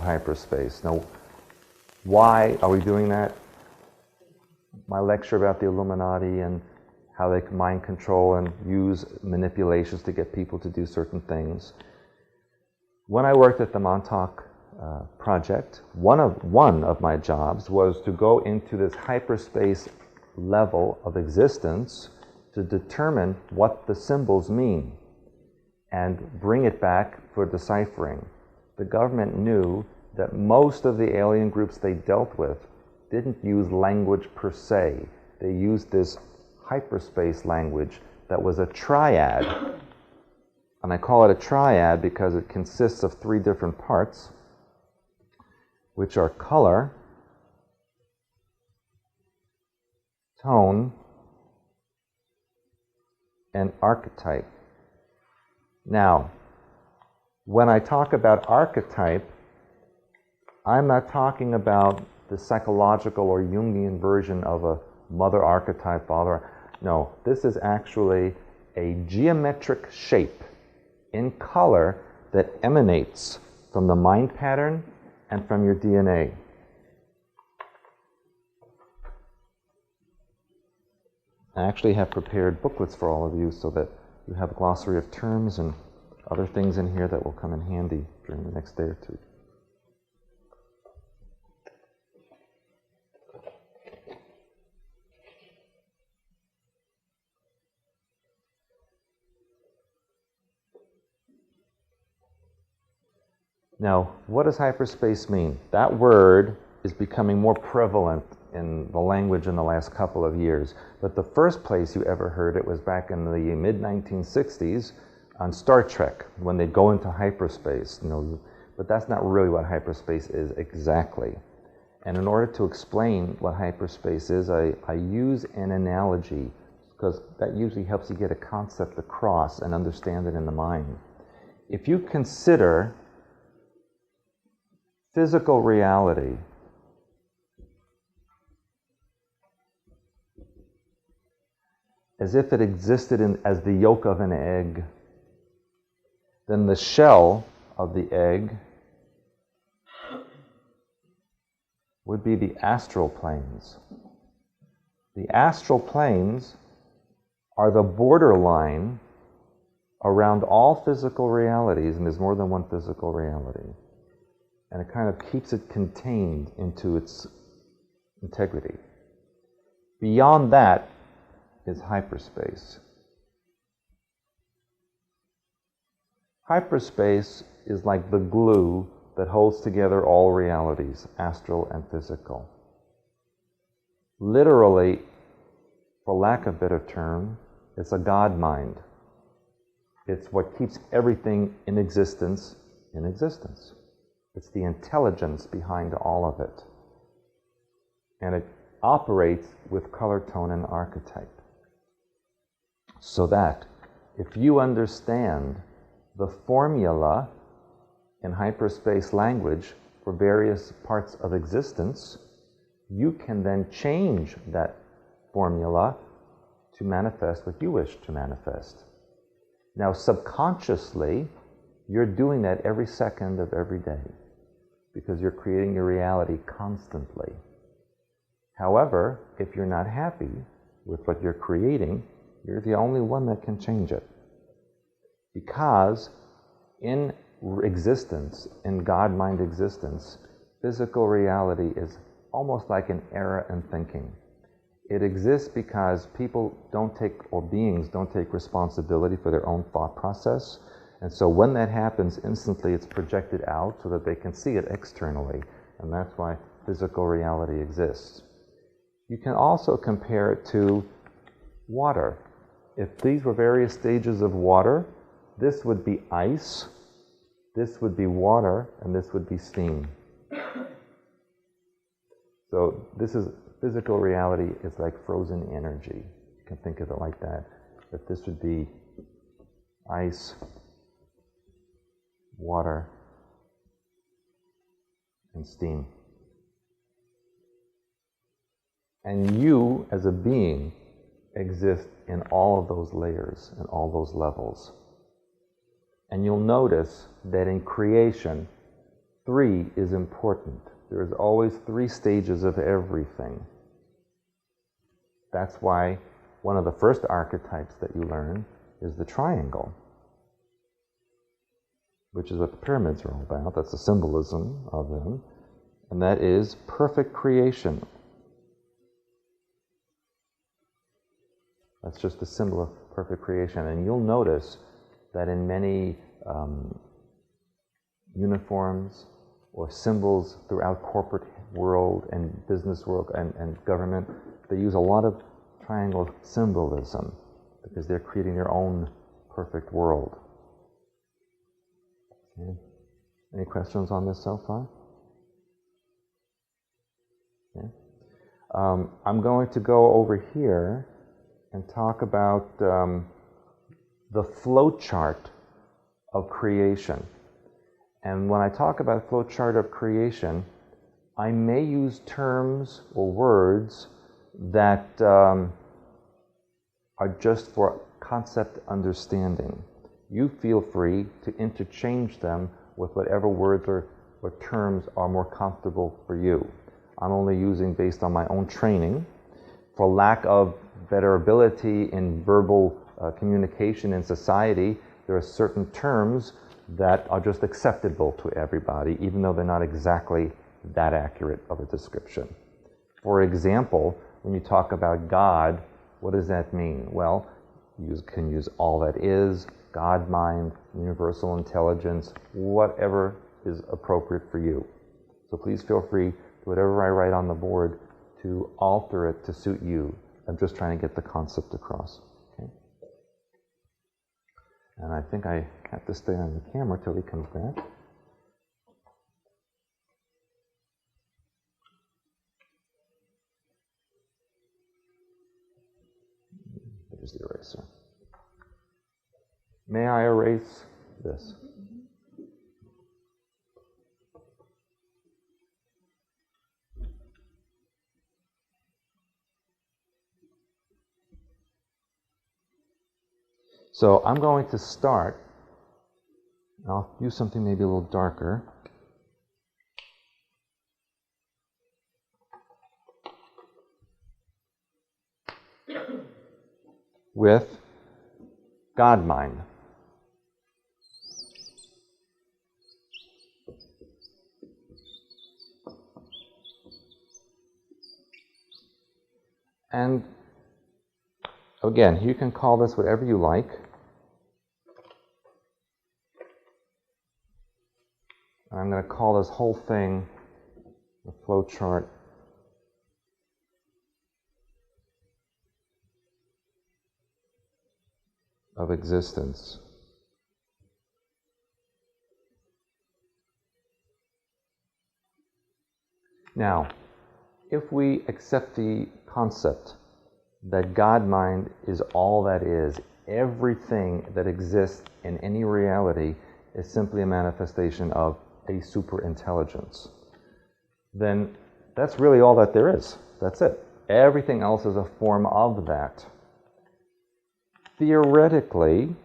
hyperspace. Now, why are we doing that? My lecture about the Illuminati and how they can mind control and use manipulations to get people to do certain things. When I worked at the Montauk project, one of my jobs was to go into this hyperspace level of existence to determine what the symbols mean and bring it back for deciphering. The government knew that most of the alien groups they dealt with didn't use language per se. They used this hyperspace language that was a triad. And I call it a triad because it consists of 3 different parts, which are color, tone, and archetype. Now, when I talk about archetype, I'm not talking about the psychological or Jungian version of a mother archetype, father. No, this is actually a geometric shape in color that emanates from the mind pattern and from your DNA. I actually have prepared booklets for all of you so that you have a glossary of terms and other things in here that will come in handy during the next day or two. Now, what does hyperspace mean? That word is becoming more prevalent in the language in the last couple of years. But the first place you ever heard it was back in the mid-1960s on Star Trek, when they'd go into hyperspace. But that's not really what hyperspace is exactly. And in order to explain what hyperspace is, I use an analogy, because that usually helps you get a concept across and understand it in the mind. If you consider physical reality as if it existed as the yolk of an egg, then the shell of the egg would be the astral planes. The astral planes are the borderline around all physical realities, and there's more than one physical reality. And it kind of keeps it contained into its integrity. Beyond that is hyperspace. Hyperspace is like the glue that holds together all realities, astral and physical. Literally, for lack of a better term, it's a God mind. It's what keeps everything in existence in existence. It's the intelligence behind all of it. And it operates with color, tone, and archetype. So that if you understand the formula in hyperspace language for various parts of existence, you can then change that formula to manifest what you wish to manifest. Now, subconsciously, you're doing that every second of every day, because you're creating your reality constantly. However, if you're not happy with what you're creating, you're the only one that can change it. Because in existence, in God-mind existence, physical reality is almost like an error in thinking. It exists because people don't take, or beings don't take responsibility for their own thought process. And so when that happens, instantly it's projected out so that they can see it externally. And that's why physical reality exists. You can also compare it to water. If these were various stages of water, this would be ice, this would be water, and this would be steam. So this is physical reality is like frozen energy. You can think of it like that. That this would be ice, water, and steam. And you, as a being, exist in all of those layers and all those levels. And you'll notice that in creation, 3 is important. There's always 3 stages of everything. That's why one of the first archetypes that you learn is the triangle, which is what the pyramids are all about. That's the symbolism of them. And that is perfect creation. That's just a symbol of perfect creation. And you'll notice that in many uniforms or symbols throughout corporate world and business world and government, they use a lot of triangle symbolism because they're creating their own perfect world. Okay. Any questions on this so far? Okay. I'm going to go over here and talk about the flow chart of creation. And when I talk about flow chart of creation, I may use terms or words that are just for concept understanding. You feel free to interchange them with whatever words or terms are more comfortable for you. I'm only using based on my own training. For lack of better ability in verbal communication in society, there are certain terms that are just acceptable to everybody, even though they're not exactly that accurate of a description. For example, when you talk about God, what does that mean? Well, you can use all that is, God mind, universal intelligence, whatever is appropriate for you. So please feel free to whatever I write on the board to alter it to suit you. I'm just trying to get the concept across. Okay? And I think I have to stay on the camera till he comes back. There's the eraser. May I erase this? So I'm going to start. I'll use something maybe a little darker. With God mind. And again, you can call this whatever you like. I'm going to call this whole thing the flow chart of existence. Now, if we accept the concept that God mind is all that is, everything that exists in any reality is simply a manifestation of a super intelligence, then that's really all that there is. That's it. Everything else is a form of that. Theoretically,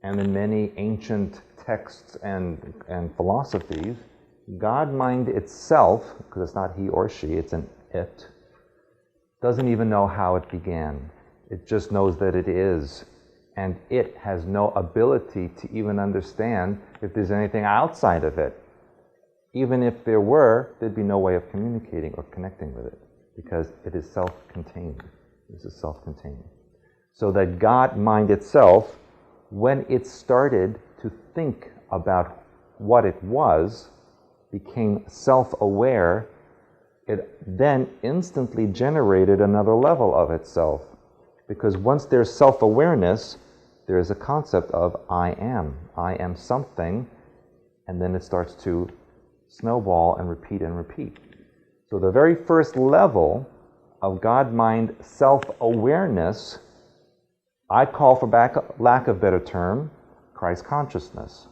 and in many ancient texts and philosophies, God mind itself, because it's not he or she, it's an it, doesn't even know how it began. It just knows that it is. And it has no ability to even understand if there's anything outside of it. Even if there were, there'd be no way of communicating or connecting with it, because it is self-contained. This is self-contained. So that God mind itself, when it started to think about what it was, became self-aware, it then instantly generated another level of itself. Because once there's self-awareness, there is a concept of I am something, and then it starts to snowball and repeat and repeat. So the very first level of God-mind self-awareness, I call, for lack of a better term, Christ consciousness.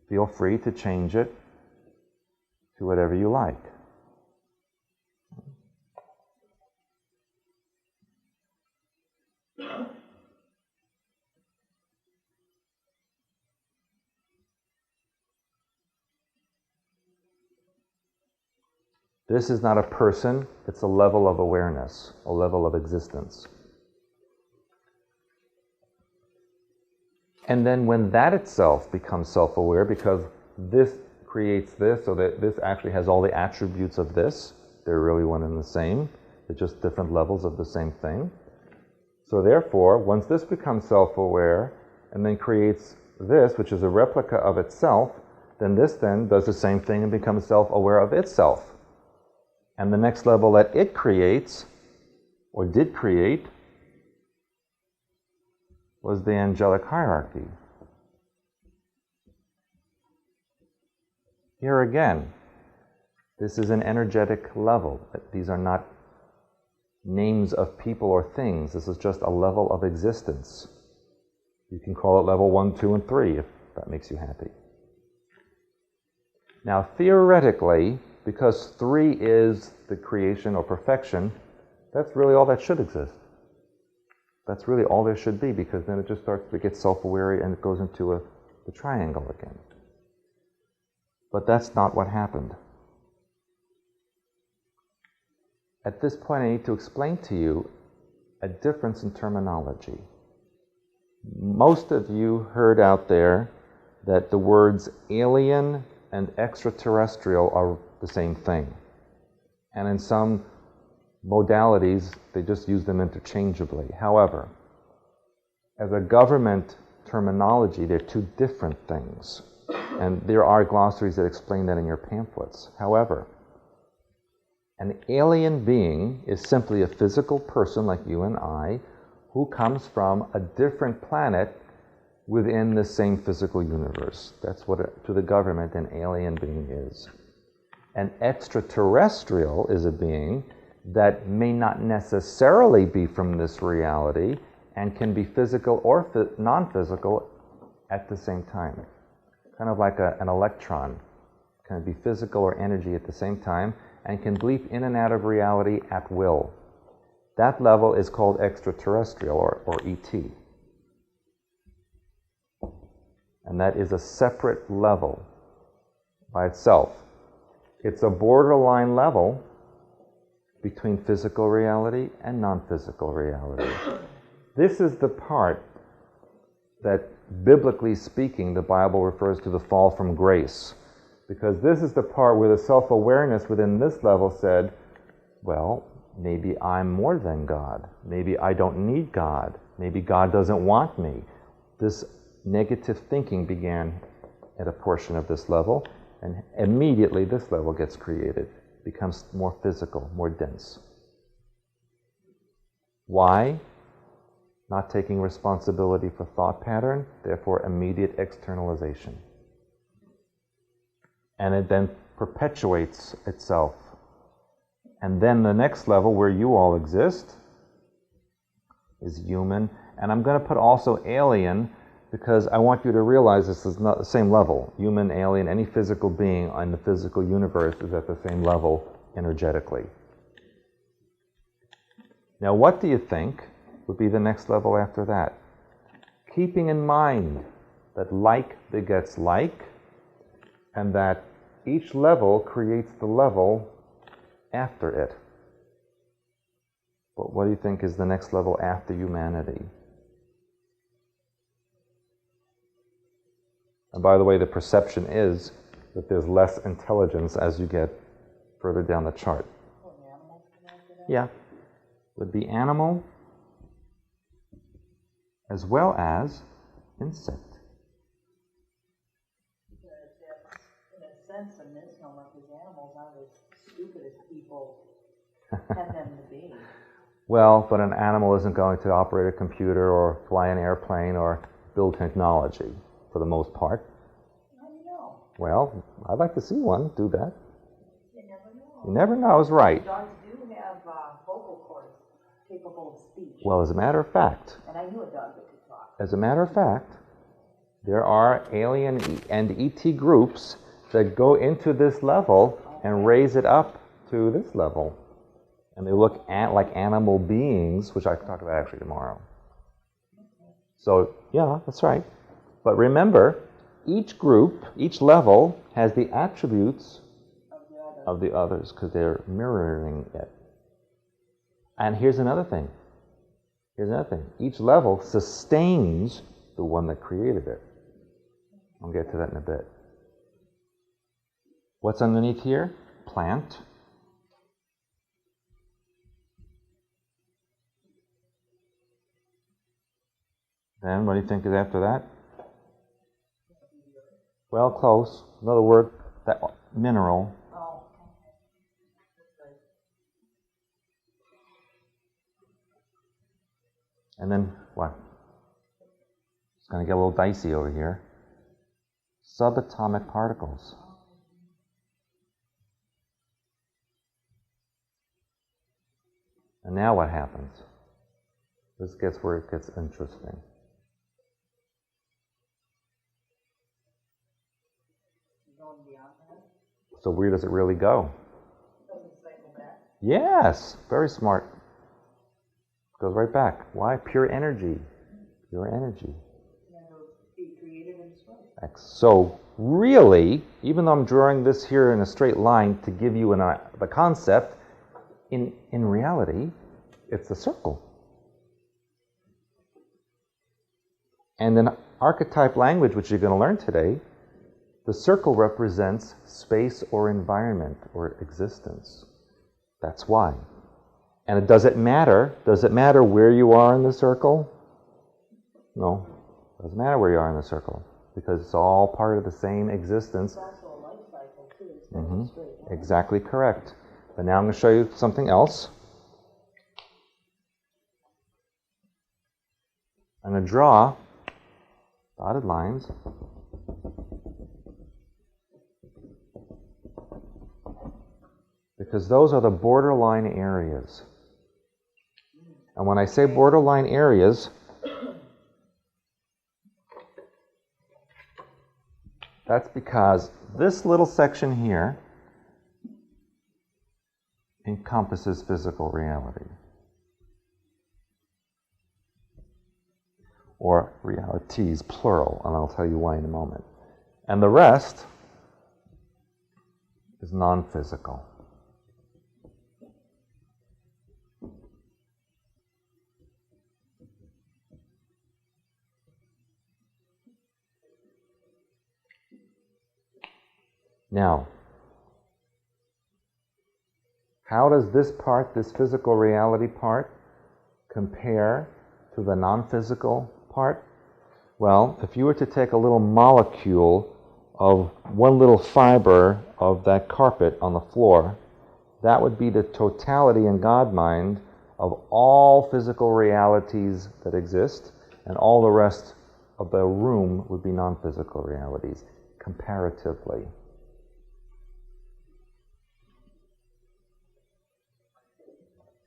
Feel free to change it to whatever you like. This is not a person, it's a level of awareness, a level of existence. And then when that itself becomes self-aware, because this creates this, so that this actually has all the attributes of this, they're really one and the same, they're just different levels of the same thing. So therefore, once this becomes self-aware, and then creates this, which is a replica of itself, then this then does the same thing and becomes self-aware of itself. And the next level that it creates, or did create, was the angelic hierarchy. Here again, this is an energetic level. These are not names of people or things. This is just a level of existence. You can call it level 1, 2, and 3 if that makes you happy. Now, theoretically, because 3 is the creation or perfection, that's really all that should exist. That's really all there should be, because then it just starts to get self-aware and it goes into the triangle again. But that's not what happened. At this point, I need to explain to you a difference in terminology. Most of you heard out there that the words alien and extraterrestrial are the same thing. And in some modalities, they just use them interchangeably. However, as a government terminology, they're two different things. And there are glossaries that explain that in your pamphlets. However, an alien being is simply a physical person like you and I who comes from a different planet within the same physical universe. That's what, to the government, an alien being is. An extraterrestrial is a being that may not necessarily be from this reality and can be physical or non-physical at the same time. Kind of like an electron. Can be physical or energy at the same time and can leap in and out of reality at will. That level is called extraterrestrial or ET. And that is a separate level by itself. It's a borderline level between physical reality and non-physical reality. This is the part that, biblically speaking, the Bible refers to the fall from grace. Because this is the part where the self-awareness within this level said, well, maybe I'm more than God. Maybe I don't need God. Maybe God doesn't want me. This negative thinking began at a portion of this level, and immediately this level gets created, becomes more physical, more dense. Why? Not taking responsibility for thought pattern, therefore immediate externalization. And it then perpetuates itself. And then the next level where you all exist is human. And I'm going to put also alien because I want you to realize this is not the same level. Human, alien, any physical being in the physical universe is at the same level energetically. Now, what do you think would be the next level after that? Keeping in mind that like begets like, and that each level creates the level after it. But what do you think is the next level after humanity? And by the way, the perception is that there's less intelligence as you get further down the chart. Yeah. Would be animal as well as insect. In a sense, a misnomer, because animals aren't as stupid as people have them to be. Well, but an animal isn't going to operate a computer or fly an airplane or build technology, for the most part. How do you know? Well, I'd like to see one do that. You never know. You never know, I was right. Dogs do have vocal cords capable of speech. Well, as a matter of fact, And I knew a dog that could talk. as a matter of fact, there are alien and ET groups that go into this level and raise it up to this level. And they look at like animal beings, which I can talk about actually tomorrow. So, yeah, that's right. But remember, each group, each level has the attributes of the others because they're mirroring it. And here's another thing. Each level sustains the one that created it. I'll get to that in a bit. What's underneath here? Plant. Then what do you think is after that? Well, close. Another word, that mineral. Oh. And then what? It's going to get a little dicey over here. Subatomic particles. And now what happens? This gets where it gets interesting. Going beyond that? So where does it really go? Doesn't cycle back? Yes, very smart. Goes right back. Why? Pure energy. Pure energy. Never be creative and destroyed. So really, even though I'm drawing this here in a straight line to give you the concept, in reality, it's a circle. And in archetype language, which you're going to learn today, the circle represents space or environment or existence. That's why. And does it matter? Does it matter where you are in the circle? No. It doesn't matter where you are in the circle, because it's all part of the same existence. It's also a life cycle, too. It's not straight line. Exactly correct. But now I'm going to show you something else. I'm going to draw dotted lines. Because those are the borderline areas. And when I say borderline areas, that's because this little section here encompasses physical reality. Or realities, plural, and I'll tell you why in a moment. And the rest is non-physical. Now, how does this part, this physical reality part, compare to the non-physical part? Well, if you were to take a little molecule of one little fiber of that carpet on the floor, that would be the totality in God mind of all physical realities that exist, and all the rest of the room would be non-physical realities, comparatively.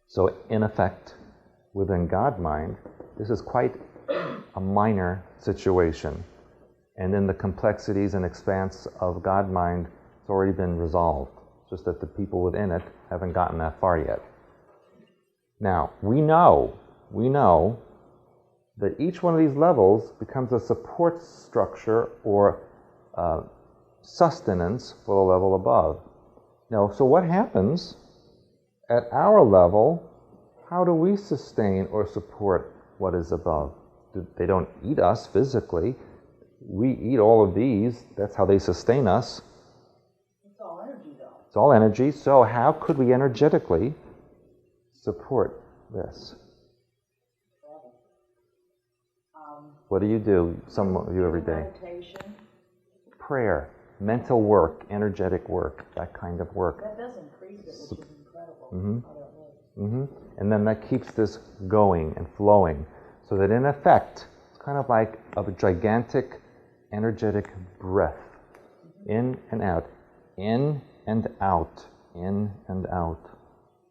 So, in effect, within God mind, this is quite a minor situation. And in the complexities and expanse of God mind, it's already been resolved. Just that the people within it haven't gotten that far yet. Now, we know that each one of these levels becomes a support structure or sustenance for the level above. Now, so what happens at our level? How do we sustain or support what is above? They don't eat us physically. We eat all of these. That's how they sustain us. It's all energy, though. It's all energy. So how could we energetically support this? What do you do? Some of you every day. Meditation. Prayer, mental work, energetic work, that kind of work. That does increase it, which is incredible. Mm-hmm. How that works. And then that keeps this going and flowing. So that in effect, it's kind of like a gigantic energetic breath. In and out. In and out. In and out.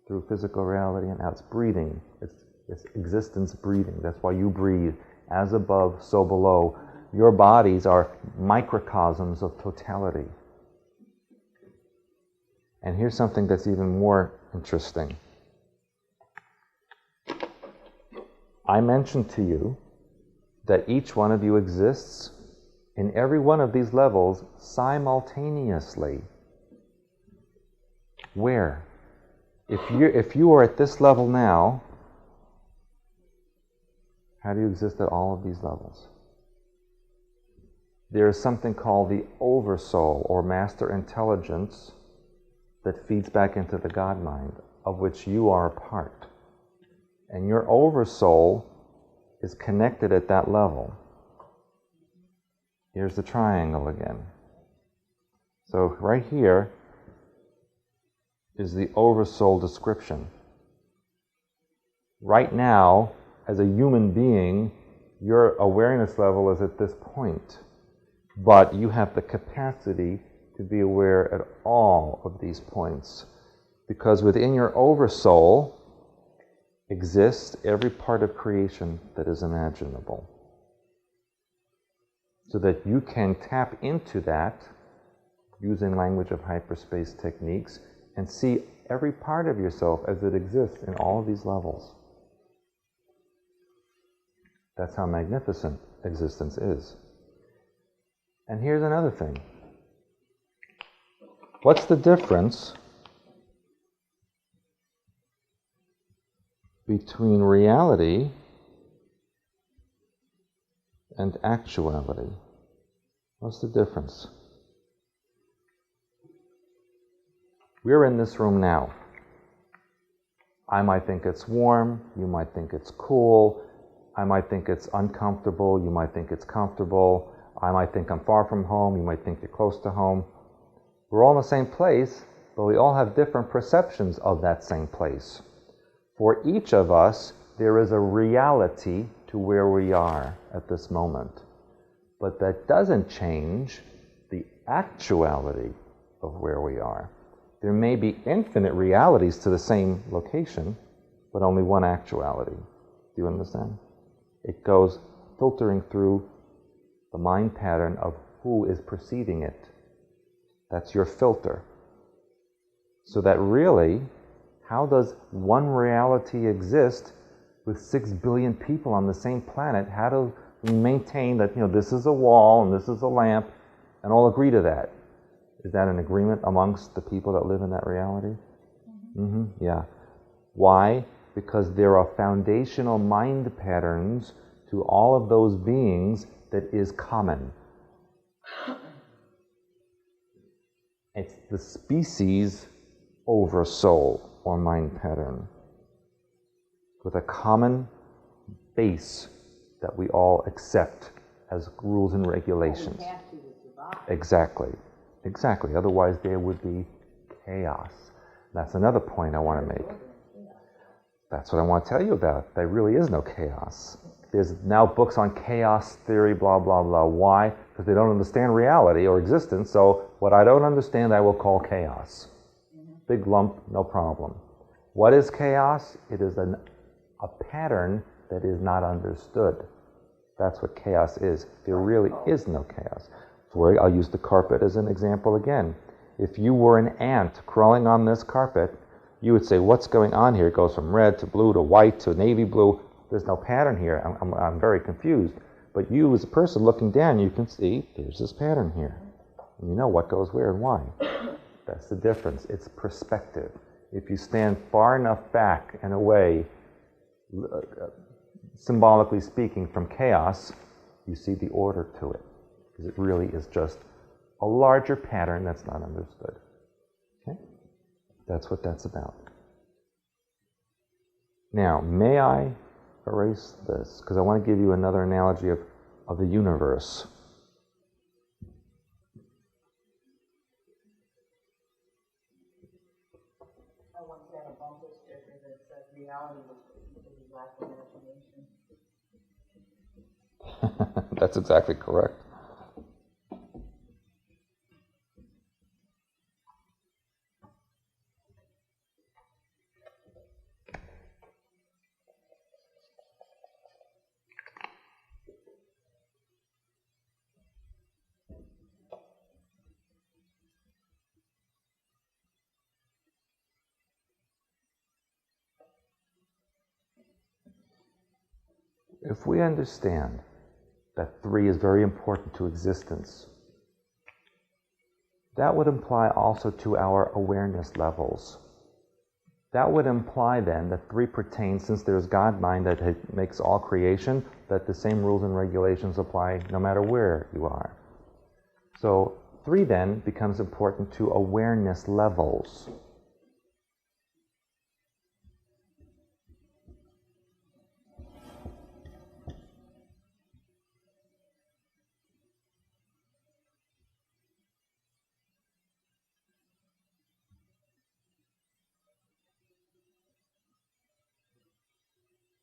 Through physical reality and out. It's breathing. It's existence breathing. That's why you breathe. As above, so below. Your bodies are microcosms of totality. And here's something that's even more interesting. I mentioned to you that each one of you exists in every one of these levels simultaneously. Where? If you are at this level now, how do you exist at all of these levels? There is something called the oversoul, or master intelligence, that feeds back into the God mind, of which you are a part. And your oversoul is connected at that level. Here's the triangle again. So right here is the oversoul description. Right now, as a human being, your awareness level is at this point. But you have the capacity to be aware at all of these points. Because within your oversoul exists every part of creation that is imaginable. So that you can tap into that using language of hyperspace techniques and see every part of yourself as it exists in all of these levels. That's how magnificent existence is. And here's another thing. What's the difference between reality and actuality? What's the difference? We're in this room now. I might think it's warm, you might think it's cool, I might think it's uncomfortable, you might think it's comfortable, I might think I'm far from home, you might think you're close to home. We're all in the same place, but we all have different perceptions of that same place. For each of us, there is a reality to where we are at this moment. But that doesn't change the actuality of where we are. There may be infinite realities to the same location, but only one actuality. Do you understand? It goes filtering through the mind pattern of who is perceiving it. That's your filter. So that really, how does one reality exist with 6 billion people on the same planet? How do we maintain that, this is a wall and this is a lamp, and all agree to that? Is that an agreement amongst the people that live in that reality? Yeah. Why? Because there are foundational mind patterns to all of those beings that is common. It's the species oversoul, or mind pattern, with a common base that we all accept as rules and regulations. We have to survive. Exactly. Otherwise there would be chaos. That's another point I want to make. That's what I want to tell you about. There really is no chaos. There's now books on chaos theory, blah, blah, blah. Why? Because they don't understand reality or existence, so what I don't understand I will call chaos. Big lump, no problem. What is chaos? It is a pattern that is not understood. That's what chaos is. There really is no chaos. I'll use the carpet as an example again. If you were an ant crawling on this carpet, you would say, what's going on here? It goes from red to blue to white to navy blue. There's no pattern here. I'm very confused. But you, as a person looking down, you can see there's this pattern here. And you know what goes where and why. That's the difference. It's perspective. If you stand far enough back and away, symbolically speaking, from chaos, you see the order to it. Because it really is just a larger pattern that's not understood. Okay? That's what that's about. Now, may I erase this? Because I want to give you another analogy of the universe. I once had a bumper sticker that said reality was for people who lack imagination. That's exactly correct. If we understand that 3 is very important to existence, that would imply also to our awareness levels. That would imply then that 3 pertains, since there's God mind that makes all creation, that the same rules and regulations apply no matter where you are. So 3 then becomes important to awareness levels.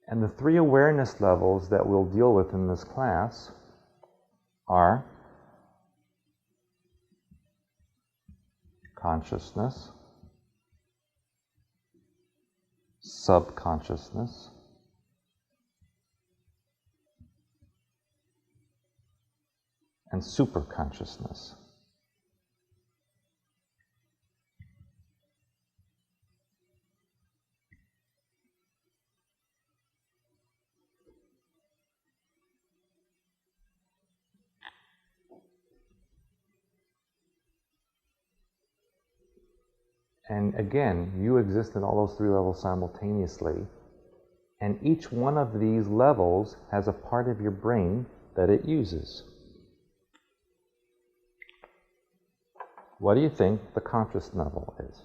And the 3 awareness levels that we'll deal with in this class are consciousness, subconsciousness, and superconsciousness. And again, you exist in all those 3 levels simultaneously. And each one of these levels has a part of your brain that it uses. What do you think the conscious level is?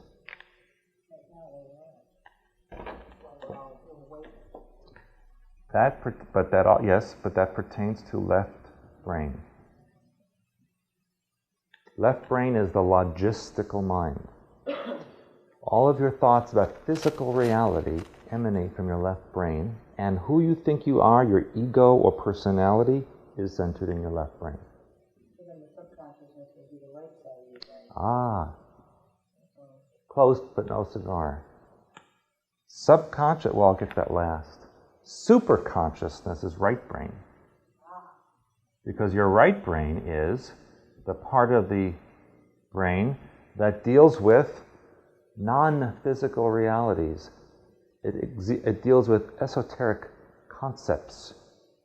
That pertains to left brain. Left brain is the logistical mind. All of your thoughts about physical reality emanate from your left brain, and who you think you are, your ego or personality, is centered in your left brain. So then the subconsciousness would be the right side of your brain. Ah, close but no cigar. Subconscious, well, I'll get to that last. Superconsciousness is right brain. Because your right brain is the part of the brain that deals with non-physical realities. It deals with esoteric concepts,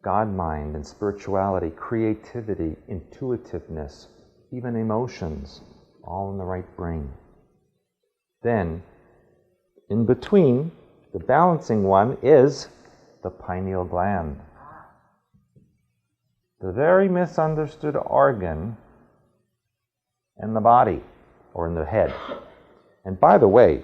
God mind and spirituality, creativity, intuitiveness, even emotions, all in the right brain. Then, in between, the balancing one is the pineal gland. The very misunderstood organ in the body, or in the head. And by the way,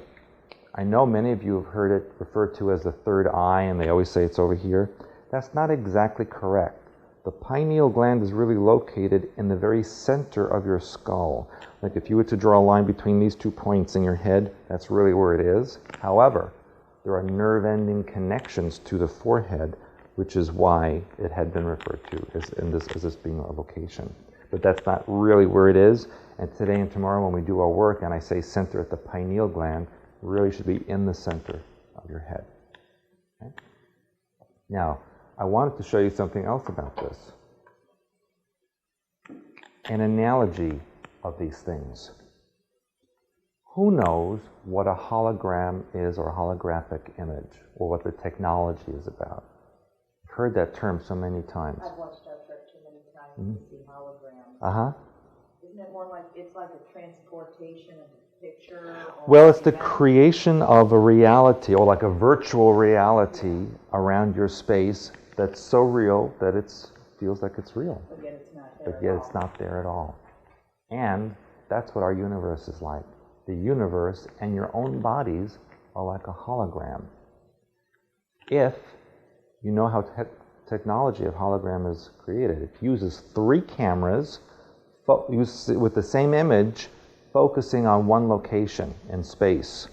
I know many of you have heard it referred to as the third eye, and they always say it's over here. That's not exactly correct. The pineal gland is really located in the very center of your skull. Like if you were to draw a line between these 2 points in your head, that's really where it is. However, there are nerve-ending connections to the forehead, which is why it had been referred to as this being a location. But that's not really where it is. And today and tomorrow when we do our work, and I say center at the pineal gland, it really should be in the center of your head. Okay? Now, I wanted to show you something else about this. An analogy of these things. Who knows what a hologram is, or a holographic image, or what the technology is about? I've heard that term so many times. I've watched Star Trek too many times to see holograms. Uh-huh. Isn't it more like, it's like a transportation of a picture? Well, it's the creation of a reality, or like a virtual reality around your space that's so real that it feels like it's real. But yet it's not there But yet it's not there at all. And that's what our universe is like. The universe and your own bodies are like a hologram. If you know how technology of hologram is created, it uses 3 cameras with the same image focusing on one location in space.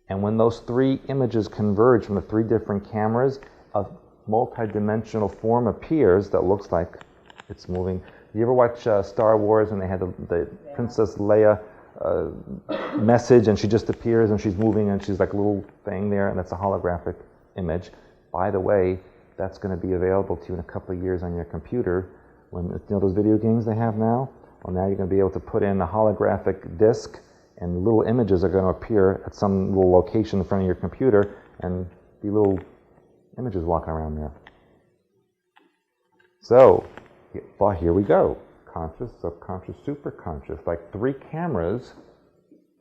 And when those 3 images converge from the 3 different cameras, a multi-dimensional form appears that looks like it's moving. You ever watch Star Wars and they had the Princess Leia message and she just appears and she's moving and she's like a little thing there, and that's a holographic image. By the way, that's going to be available to you in a couple of years on your computer. When, you know those video games they have now? Well, now you're going to be able to put in a holographic disc, and little images are going to appear at some little location in front of your computer, and the little images walking around there. So, well, here we go. conscious, subconscious, superconscious, like 3 cameras.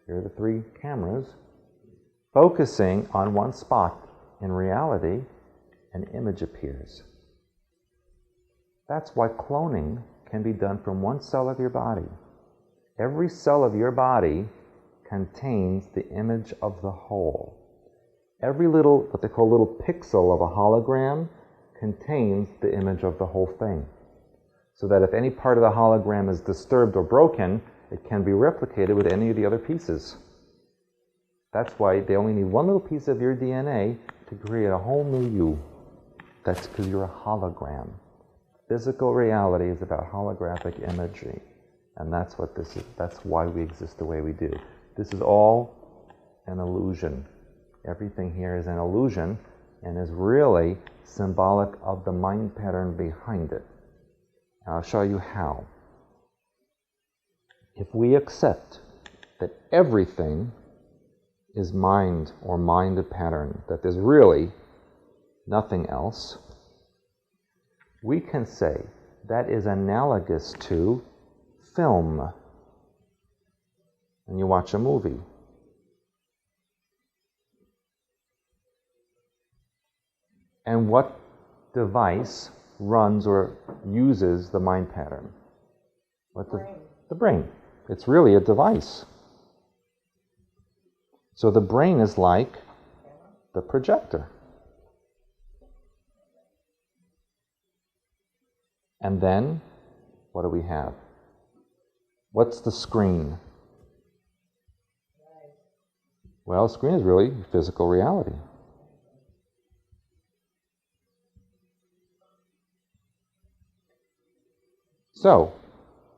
Here are the 3 cameras focusing on one spot. In reality, an image appears. That's why cloning can be done from one cell of your body. Every cell of your body contains the image of the whole. Every little, what they call little pixel of a hologram, contains the image of the whole thing. So that if any part of the hologram is disturbed or broken, it can be replicated with any of the other pieces. That's why they only need one little piece of your DNA to create a whole new you. That's because you're a hologram. Physical reality is about holographic imagery. And that's what this is. That's why we exist the way we do. This is all an illusion. Everything here is an illusion and is really symbolic of the mind pattern behind it. And I'll show you how. If we accept that everything is mind or mind pattern, that there's really nothing else, we can say that is analogous to film. And you watch a movie. And what device runs or uses the mind pattern? The brain. It's really a device. So the brain is like the projector. And then, what do we have? What's the screen? Well, screen is really physical reality. So,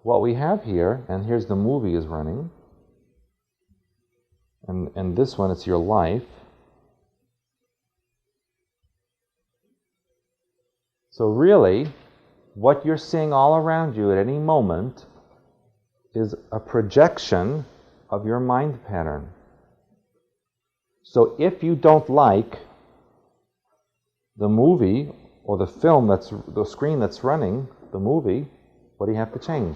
what we have here, and here's the movie is running, and this one, it's your life. So really, what you're seeing all around you at any moment is a projection of your mind pattern. So if you don't like the movie or the film the screen that's running, the movie, what do you have to change?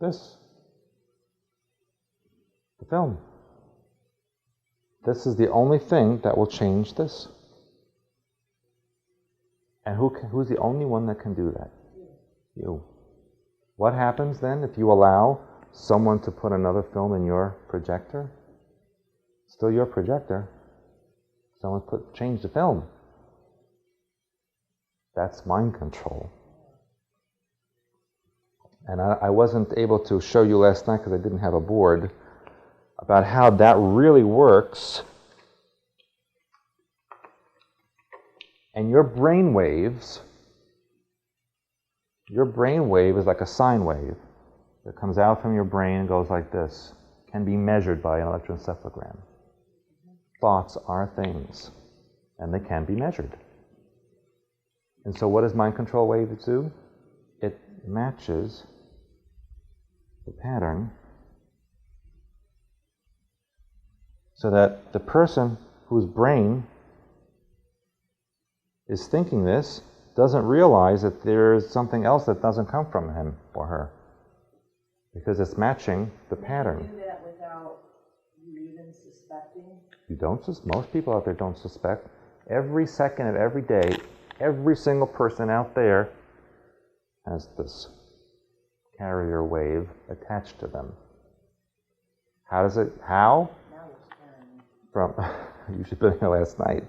This. The film. This is the only thing that will change this. And who's the only one that can do that? You. What happens then if you allow someone to put another film in your projector? Still your projector. Someone change the film. That's mind control. And I wasn't able to show you last night because I didn't have a board about how that really works. And your brain wave is like a sine wave that comes out from your brain and goes like this, can be measured by an electroencephalogram. Thoughts are things, and they can be measured. And so what does mind control waves do? It matches the pattern so that the person whose brain is thinking this doesn't realize that there's something else that doesn't come from him or her, because it's matching the pattern. You do that without you even suspecting? You don't. Most people out there don't suspect. Every second of every day, every single person out there has this carrier wave attached to them. How? Now you're scaring me. From, you should have been here last night.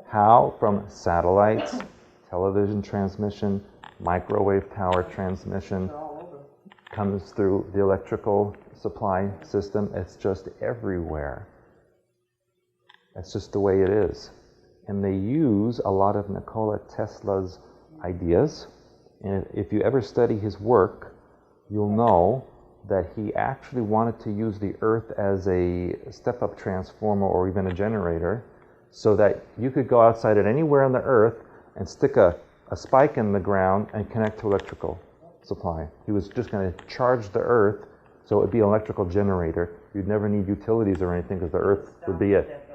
How? From satellites, television transmission, microwave tower transmission, They're all over. comes through the electrical supply system. It's just everywhere. That's just the way it is. And they use a lot of Nikola Tesla's ideas. And if you ever study his work, you'll know that he actually wanted to use the Earth as a step-up transformer or even a generator, so that you could go outside at anywhere on the Earth and stick a spike in the ground and connect to electrical supply. He was just going to charge the Earth so it would be an electrical generator. You'd never need utilities or anything because the Earth would be it.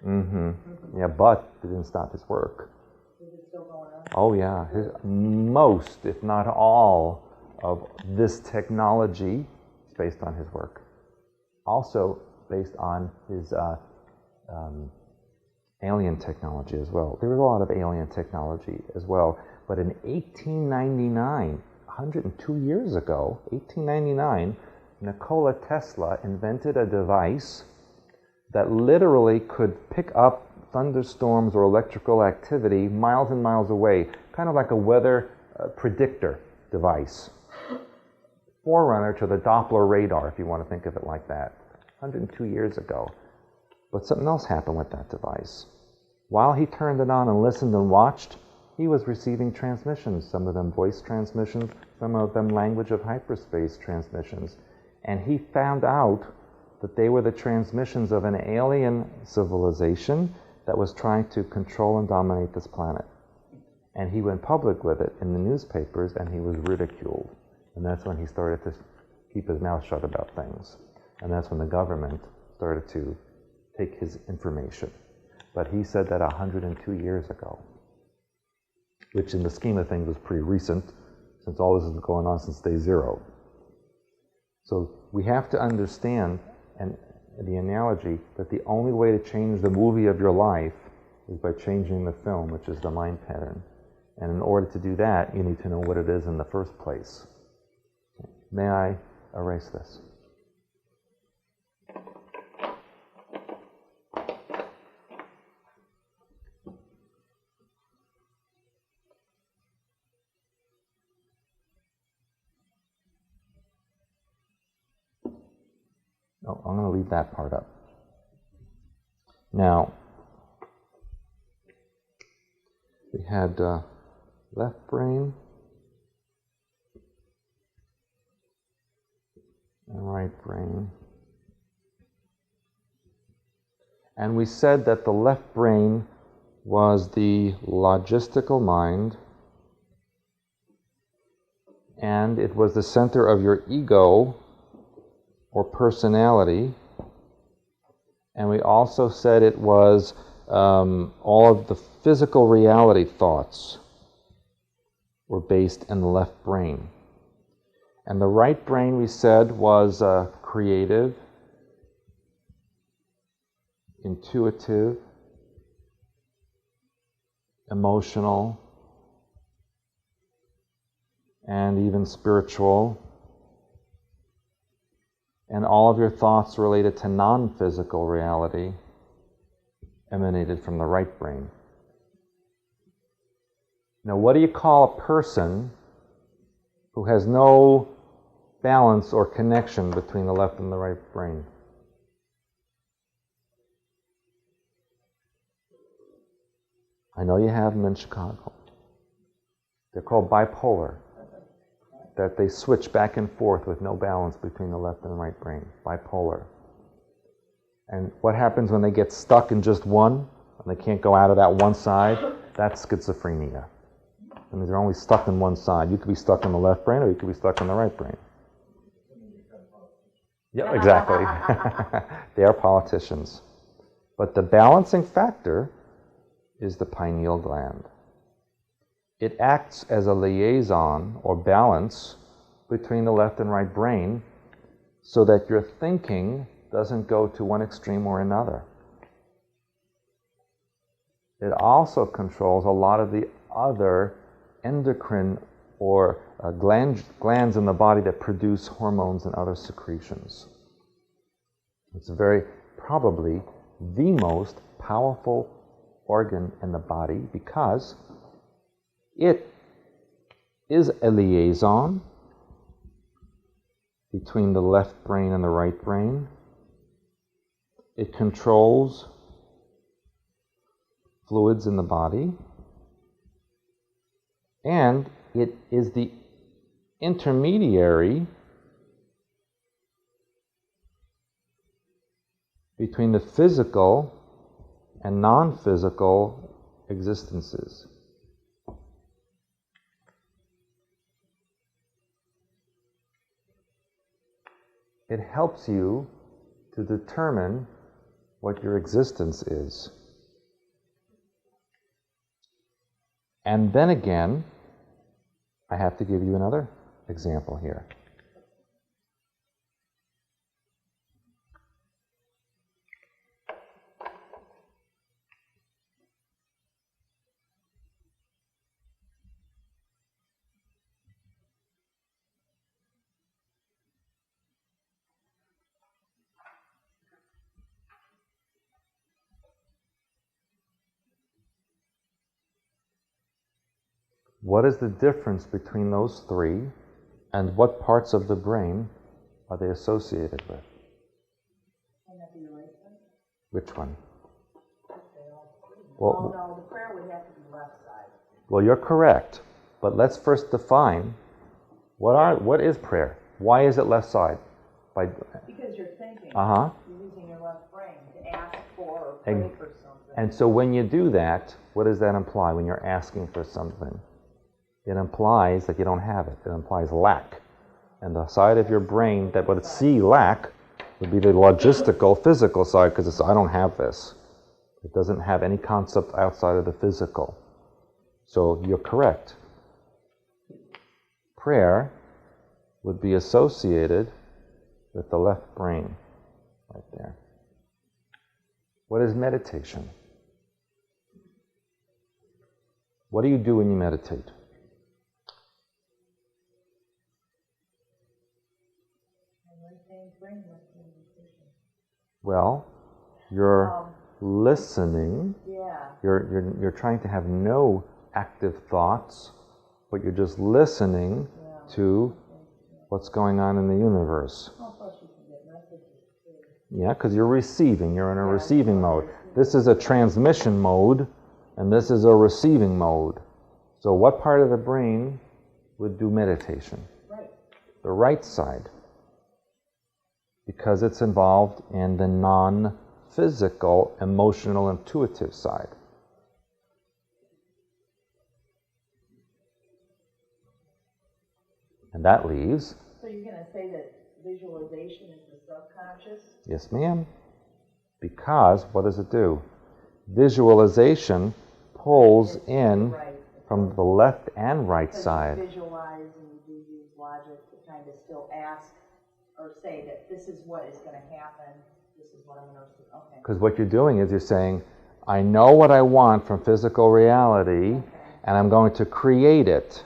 Yeah, but it didn't stop his work. Is it still going on? Oh yeah, most, if not all, of this technology is based on his work. Also based on his alien technology as well. There was a lot of alien technology as well. But in 1899, 102 years ago, 1899, Nikola Tesla invented a device that literally could pick up thunderstorms or electrical activity miles and miles away, kind of like a weather predictor device. Forerunner to the Doppler radar, if you want to think of it like that, 102 years ago. But something else happened with that device. While he turned it on and listened and watched, he was receiving transmissions, some of them voice transmissions, some of them language of hyperspace transmissions. And he found out that they were the transmissions of an alien civilization that was trying to control and dominate this planet. And he went public with it in the newspapers, and he was ridiculed. And that's when he started to keep his mouth shut about things. And that's when the government started to take his information. But he said that 102 years ago, which in the scheme of things was pretty recent, since all this has been going on since day zero. So we have to understand, and the analogy, that the only way to change the movie of your life is by changing the film, which is the mind pattern. And in order to do that, you need to know what it is in the first place. May I erase this? Oh, I'm going to leave that part up. Now, we had left brain and right brain. And we said that the left brain was the logistical mind, and it was the center of your ego or personality. And we also said it was all of the physical reality thoughts were based in the left brain. And the right brain, we said, was creative, intuitive, emotional, and even spiritual. And all of your thoughts related to non-physical reality emanated from the right brain. Now, what do you call a person who has no balance or connection between the left and the right brain? I know you have them in Chicago. They're called bipolar. That they switch back and forth with no balance between the left and the right brain. Bipolar. And what happens when they get stuck in just one, and they can't go out of that one side? That's schizophrenia. I mean, they're only stuck in one side. You could be stuck in the left brain, or you could be stuck in the right brain. Yeah, exactly. They are politicians. But the balancing factor is the pineal gland. It acts as a liaison or balance between the left and right brain so that your thinking doesn't go to one extreme or another. It also controls a lot of the other endocrine or glands in the body that produce hormones and other secretions. It's very probably the most powerful organ in the body because it is a liaison between the left brain and the right brain. It controls fluids in the body. And it is the intermediary between the physical and non-physical existences. It helps you to determine what your existence is. And then again, I have to give you another example here. What is the difference between those three, and what parts of the brain are they associated with? Which one? Well, no, the prayer would have to be left side. Well, you're correct, but let's first define what is prayer? Why is it left side? Because you're thinking. Uh-huh. You're using your left brain to ask for or pray for something. And so when you do that, what does that imply when you're asking for something? It implies that you don't have it. It implies lack. And the side of your brain that would see lack would be the logistical, physical side, because it's, I don't have this. It doesn't have any concept outside of the physical. So you're correct. Prayer would be associated with the left brain, right there. What is meditation? What do you do when you meditate? Well, you're listening. Yeah. You're trying to have no active thoughts, but you're just listening to what's going on in the universe. Plus you can get messages too. Yeah, because you're receiving. You're in a receiving mode. This is a transmission mode, and this is a receiving mode. So what part of the brain would do meditation? Right. The right side. Because it's involved in the non-physical, emotional, intuitive side. And that leaves... So you're going to say that visualization is the subconscious? Yes, ma'am. Because, what does it do? Visualization pulls in from the left and right side. You visualize and you do use logic to kind of still ask or say that this is what is going to happen, this is what I'm going to do. Okay. Because what you're doing is you're saying, I know what I want from physical reality, and I'm going to create it.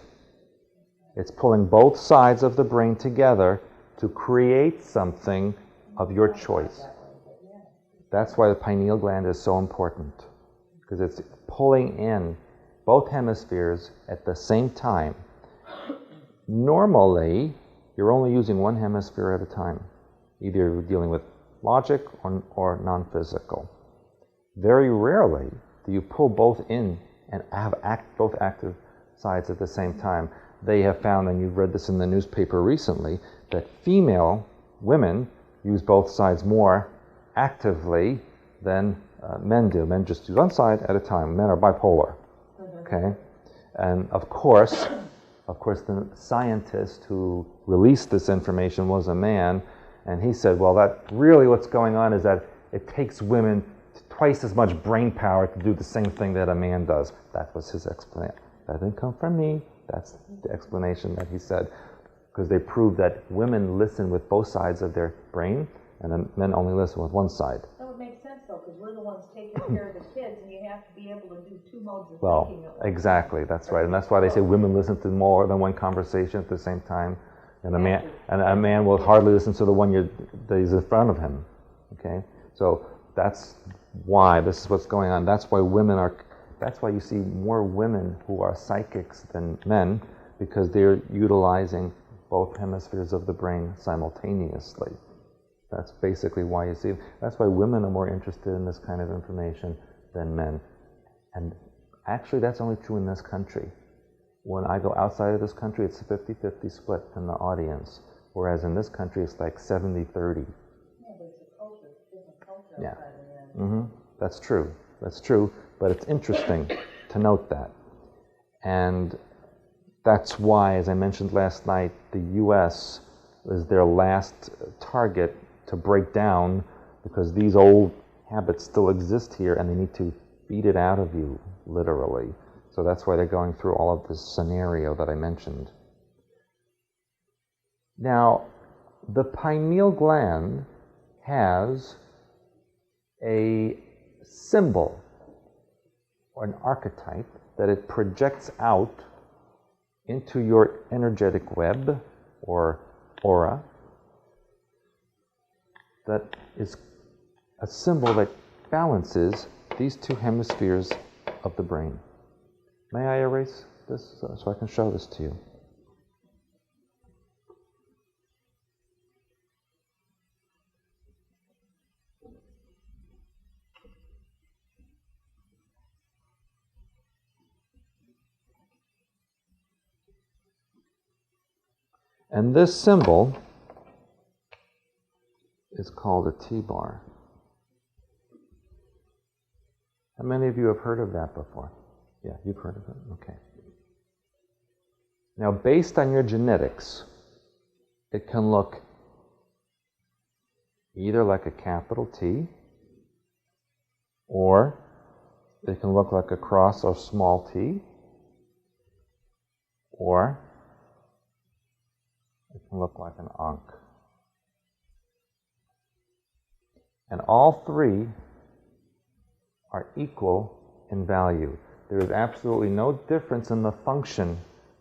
It's pulling both sides of the brain together to create something of your choice. That's why the pineal gland is so important, because it's pulling in both hemispheres at the same time. Normally, you're only using one hemisphere at a time. Either you're dealing with logic or non-physical. Very rarely do you pull both in and have both active sides at the same time. They have found, and you've read this in the newspaper recently, that female women use both sides more actively than men do. Men just do one side at a time. Men are bipolar. Okay? And of course, the scientist who released this information was a man, and he said, well, that really what's going on is that it takes women twice as much brain power to do the same thing that a man does. That was his explanation. That didn't come from me. That's the explanation that he said. Because they proved that women listen with both sides of their brain, and then men only listen with one side. That would make sense, though, because we're the ones taking care of the kids, and you have to be able to do two modes of thinking. Well, exactly, that's right. And that's why they say women listen to more than one conversation at the same time. And a man will hardly listen to the one that is in front of him. Okay? So that's why this is what's going on. That's why that's why you see more women who are psychics than men, because they're utilizing both hemispheres of the brain simultaneously. That's basically why you see it. That's why women are more interested in this kind of information than men. And actually that's only true in this country. When I go outside of this country, it's a 50-50 split in the audience, whereas in this country it's like 70-30. Yeah, but it's a culture, different culture. Yeah. That's true. That's true. But it's interesting to note that. And that's why, as I mentioned last night, the U.S. is their last target to break down, because these old habits still exist here and they need to beat it out of you, literally. So that's why they're going through all of this scenario that I mentioned. Now, the pineal gland has a symbol or an archetype that it projects out into your energetic web or aura that is a symbol that balances these two hemispheres of the brain. May I erase this so I can show this to you? And this symbol is called a T-bar. How many of you have heard of that before? Yeah, you've heard of it? Okay. Now, based on your genetics, it can look either like a capital T, or it can look like a cross or small t, or it can look like an ankh. And all three are equal in value. There is absolutely no difference in the function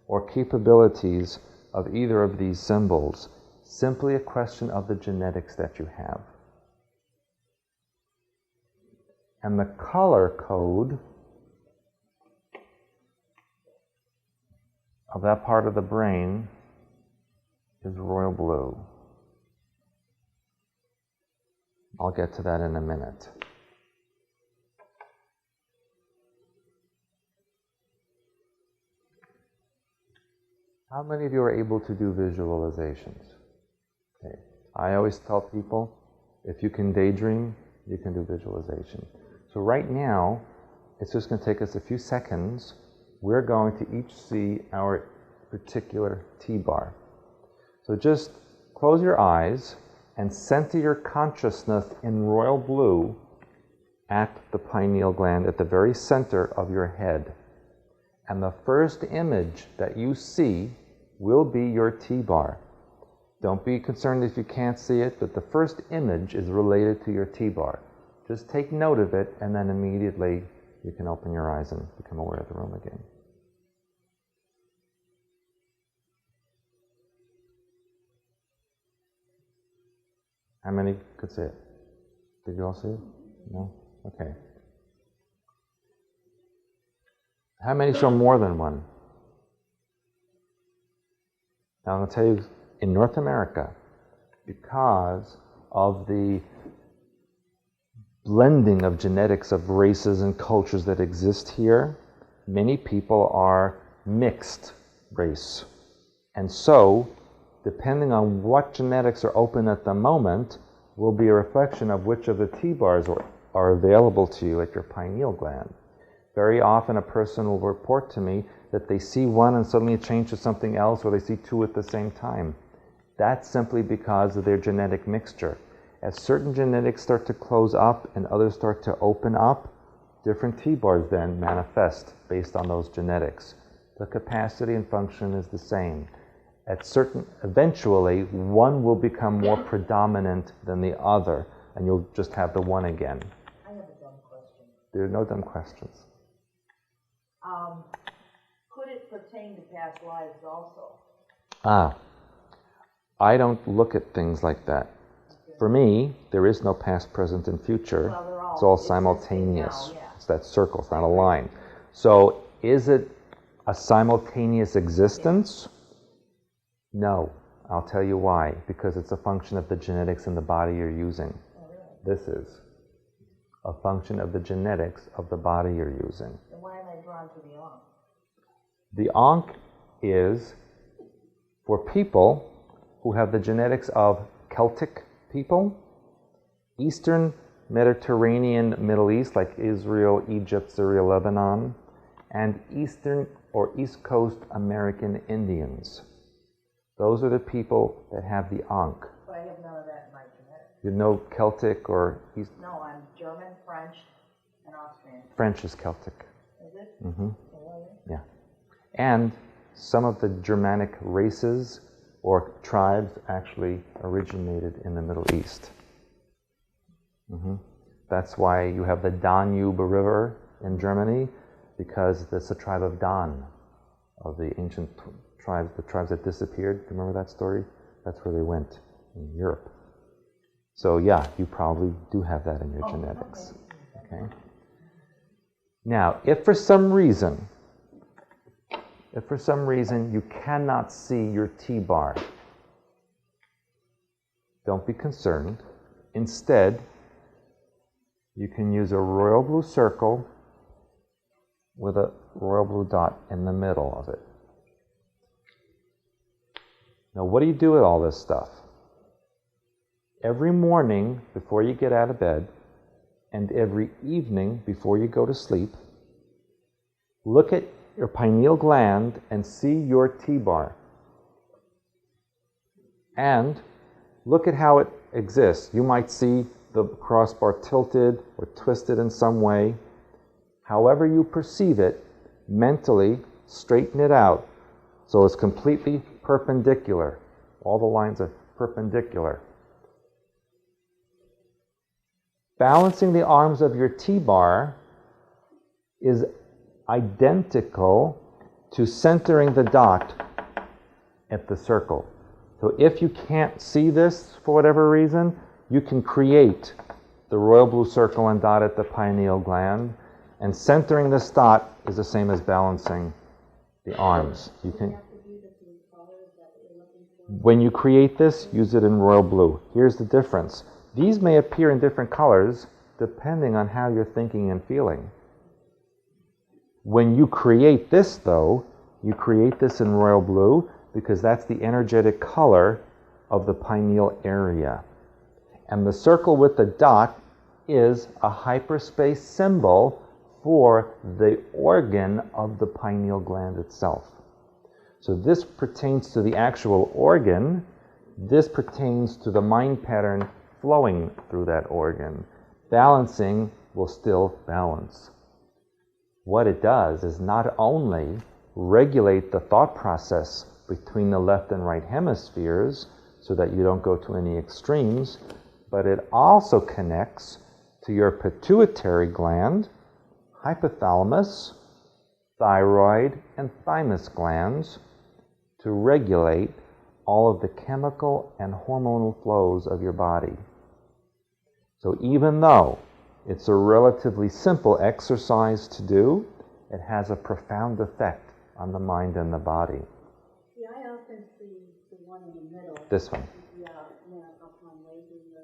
or capabilities of either of these symbols. Simply a question of the genetics that you have. And the color code of that part of the brain is royal blue. I'll get to that in a minute. How many of you are able to do visualizations? Okay. I always tell people, if you can daydream, you can do visualization. So right now, it's just going to take us a few seconds. We're going to each see our particular T-bar. So just close your eyes and center your consciousness in royal blue at the pineal gland, at the very center of your head. And the first image that you see will be your T-bar. Don't be concerned if you can't see it, but the first image is related to your T-bar. Just take note of it, and then immediately you can open your eyes and become aware of the room again. How many could see it? Did you all see it? No? Okay. How many saw more than one? Now I'm going to tell you, in North America, because of the blending of genetics of races and cultures that exist here, many people are mixed race. And so, depending on what genetics are open at the moment, will be a reflection of which of the T-bars are available to you at your pineal gland. Very often a person will report to me that they see one and suddenly it changes to something else, or they see two at the same time. That's simply because of their genetic mixture. As certain genetics start to close up and others start to open up, different T-bars then manifest based on those genetics. The capacity and function is the same. Eventually, one will become more predominant than the other, and you'll just have the one again. I have a dumb question. There are no dumb questions. Could it pertain to past lives also? I don't look at things like that. Okay. For me, there is no past, present, and future. Well, it's all simultaneous. Now, yeah. It's that circle, it's not a line. So, is it a simultaneous existence? No. I'll tell you why. Because it's a function of the genetics in the body you're using. Oh, really? This is a function of the genetics of the body you're using. Then why am I drawn to the ankh? The ankh is for people who have the genetics of Celtic people, Eastern Mediterranean Middle East, like Israel, Egypt, Syria, Lebanon, and Eastern or East Coast American Indians. Those are the people that have the ankh. But I have none of that in my genetics. You know Celtic or East? No, I'm German, French, and Austrian. French is Celtic. Is it? Mm-hmm. So what is it? Yeah. And some of the Germanic races or tribes actually originated in the Middle East. That's why you have the Danube River in Germany, because it's a tribe of Dan, of the ancient tribes, the tribes that disappeared. Remember that story? That's where they went, in Europe. So yeah, you probably do have that in your genetics. Okay. Now, if for some reason you cannot see your T-bar, don't be concerned. Instead, you can use a royal blue circle with a royal blue dot in the middle of it. Now, what do you do with all this stuff? Every morning before you get out of bed, and every evening before you go to sleep, look at your pineal gland and see your T-bar. And look at how it exists. You might see the crossbar tilted or twisted in some way. However you perceive it, mentally straighten it out so it's completely perpendicular. All the lines are perpendicular. Balancing the arms of your T-bar is identical to centering the dot at the circle. So if you can't see this for whatever reason, you can create the royal blue circle and dot at the pineal gland, and centering this dot is the same as balancing the arms. You can, when you create this, use it in royal blue. Here's the difference. These may appear in different colors depending on how you're thinking and feeling. When you create this, though, you create this in royal blue because that's the energetic color of the pineal area. And the circle with the dot is a hyperspace symbol for the organ of the pineal gland itself. So this pertains to the actual organ. This pertains to the mind pattern flowing through that organ. Balancing will still balance. What it does is not only regulate the thought process between the left and right hemispheres so that you don't go to any extremes, but it also connects to your pituitary gland, hypothalamus, thyroid, and thymus glands to regulate all of the chemical and hormonal flows of your body. So even though it's a relatively simple exercise to do, it has a profound effect on the mind and the body. Yeah, I often see the one in the middle. This one. Yeah, upon waking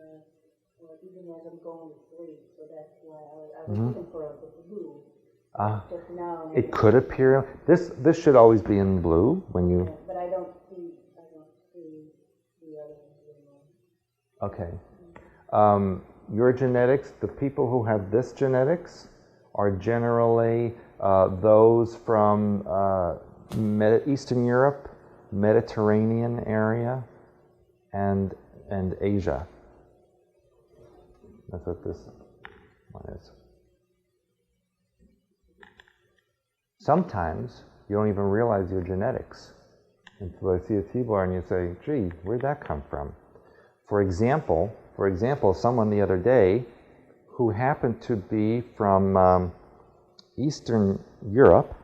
or even as I'm going to sleep. So that's why I was looking for the blue. Just now. It could appear. This should always be in blue when you. Yeah, but I don't see the other blue one. Okay. Your genetics, the people who have this genetics are generally those from Eastern Europe, Mediterranean area, and Asia. That's what this one is. Sometimes you don't even realize your genetics until I see a T-bar and you say, gee, where'd that come from? For example, someone the other day who happened to be from Eastern Europe,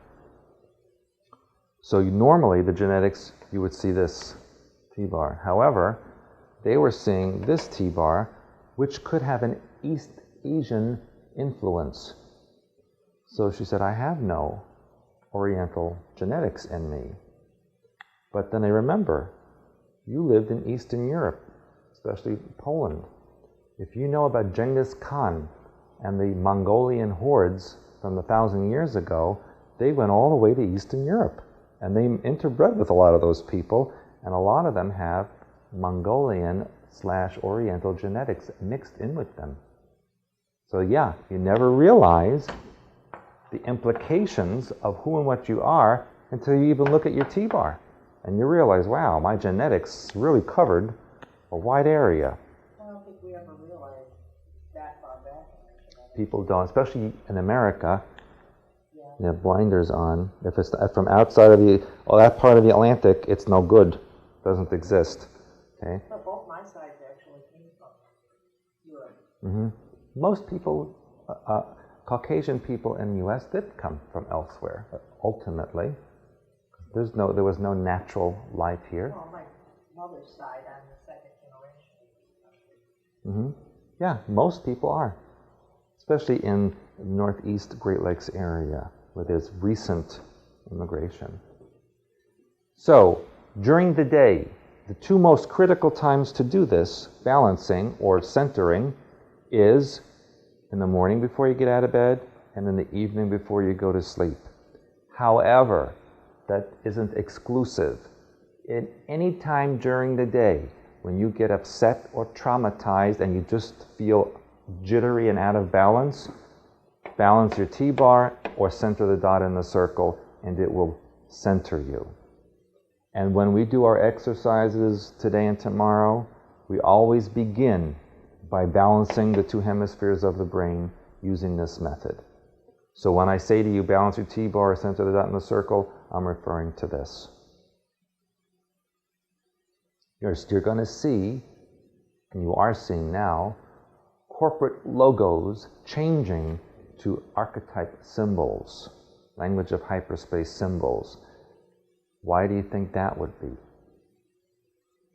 so normally the genetics, you would see this T-bar. However, they were seeing this T-bar, which could have an East Asian influence. So she said, I have no Oriental genetics in me. But then I remember, you lived in Eastern Europe, especially Poland. If you know about Genghis Khan and the Mongolian hordes from 1,000 years ago, they went all the way to Eastern Europe. And they interbred with a lot of those people, and a lot of them have Mongolian/Oriental genetics mixed in with them. So yeah, you never realize the implications of who and what you are until you even look at your T-bar. And you realize, wow, my genetics really covered a wide area. I don't think we ever realized that far back. People don't, especially in America. Yeah. You have blinders on. If it's from outside of that part of the Atlantic, it's no good. Doesn't exist. Okay. But both my sides actually came from Europe. Mm-hmm. Most people, Caucasian people in the U.S. did come from elsewhere. Ultimately, there was no natural life here. Well, my mother's side, I'm the second generation. Mm-hmm. Yeah, most people are, especially in the Northeast Great Lakes area, where there's recent immigration. So, during the day, the two most critical times to do this, balancing or centering, is in the morning before you get out of bed and in the evening before you go to sleep. However, that isn't exclusive. At any time during the day, when you get upset or traumatized and you just feel jittery and out of balance, balance your T-bar or center the dot in the circle and it will center you. And when we do our exercises today and tomorrow, we always begin by balancing the two hemispheres of the brain using this method. So when I say to you, balance your T-bar, center the dot in the circle, I'm referring to this. You're going to see, and you are seeing now, corporate logos changing to archetype symbols, language of hyperspace symbols. Why do you think that would be?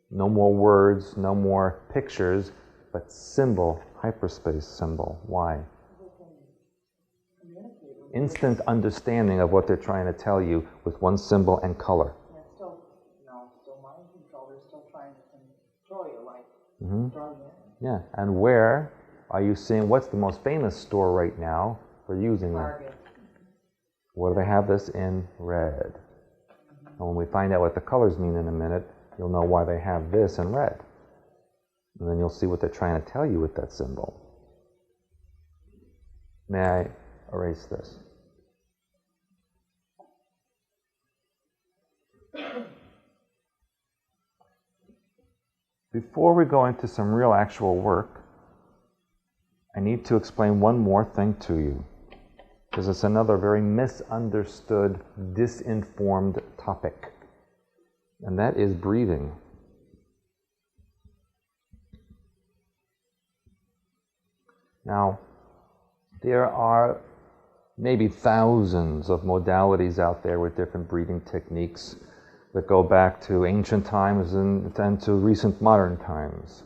No more words, no more pictures, but symbol, hyperspace symbol. Why? Instant understanding of what they're trying to tell you with one symbol and color. Yeah, still mind control. They're still trying to control you, like draw you in. Yeah, and where are you seeing, what's the most famous store right now for using that? What do they have this in? Red. And when we find out what the colors mean in a minute, you'll know why they have this in red. And then you'll see what they're trying to tell you with that symbol. May I erase this? Before we go into some real actual work, I need to explain one more thing to you, because it's another very misunderstood, disinformed topic, and that is breathing. Now, there are maybe thousands of modalities out there with different breathing techniques that go back to ancient times and to recent modern times.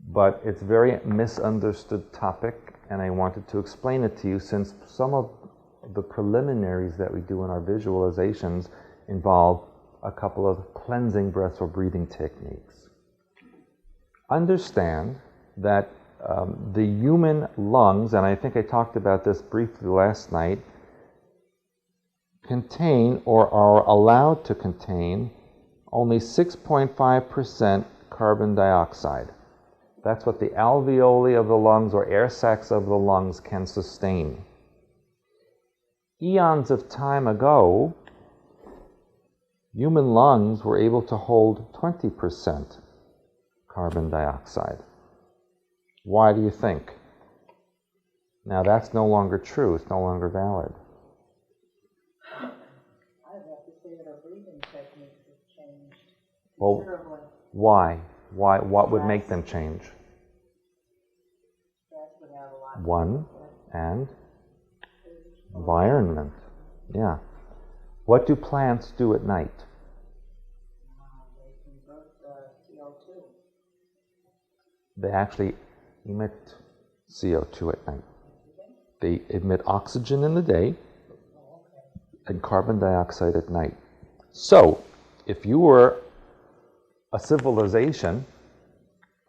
But it's a very misunderstood topic, and I wanted to explain it to you since some of the preliminaries that we do in our visualizations involve a couple of cleansing breaths or breathing techniques. Understand that the human lungs, and I think I talked about this briefly last night, contain or are allowed to contain only 6.5% carbon dioxide. That's what the alveoli of the lungs or air sacs of the lungs can sustain. Eons of time ago, human lungs were able to hold 20% carbon dioxide. Why do you think? Now that's no longer true, it's no longer valid. I would have to say that our breathing techniques have changed Well, considerably. why? What would make them change? Stress would have a lot. One, and environment. Yeah. What do plants do at night? They convert CO2. They actually emit CO2 at night. They emit oxygen in the day and carbon dioxide at night. So, if you were a civilization,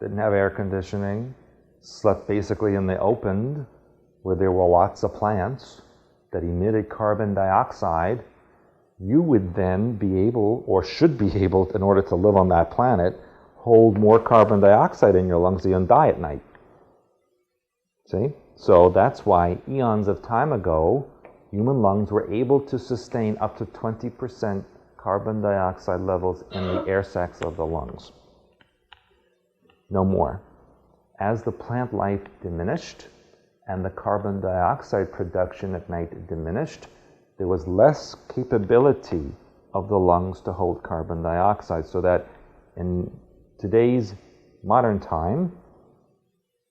didn't have air conditioning, slept basically in the open, where there were lots of plants that emitted carbon dioxide, you would then be able, or should be able, in order to live on that planet, hold more carbon dioxide in your lungs so you don't die at night. See? So that's why eons of time ago, human lungs were able to sustain up to 20% carbon dioxide levels in the air sacs of the lungs. No more. As the plant life diminished and the carbon dioxide production at night diminished, there was less capability of the lungs to hold carbon dioxide, so that in today's modern time,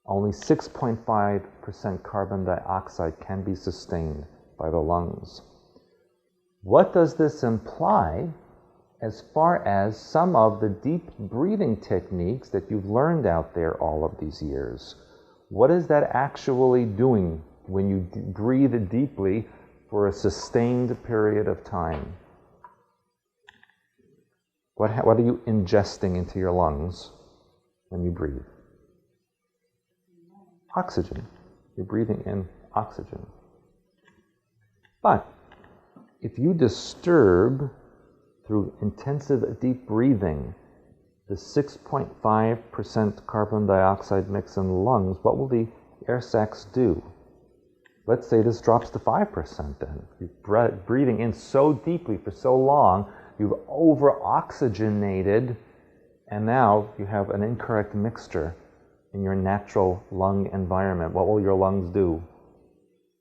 only 6.5% carbon dioxide can be sustained by the lungs. What does this imply as far as some of the deep breathing techniques that you've learned out there all of these years? What is that actually doing when you breathe deeply for a sustained period of time? What are you ingesting into your lungs when you breathe? Oxygen. You're breathing in oxygen. But if you disturb through intensive deep breathing the 6.5% carbon dioxide mix in the lungs, what will the air sacs do? Let's say this drops to 5% then. You're breathing in so deeply for so long, you've over-oxygenated, and now you have an incorrect mixture in your natural lung environment. What will your lungs do?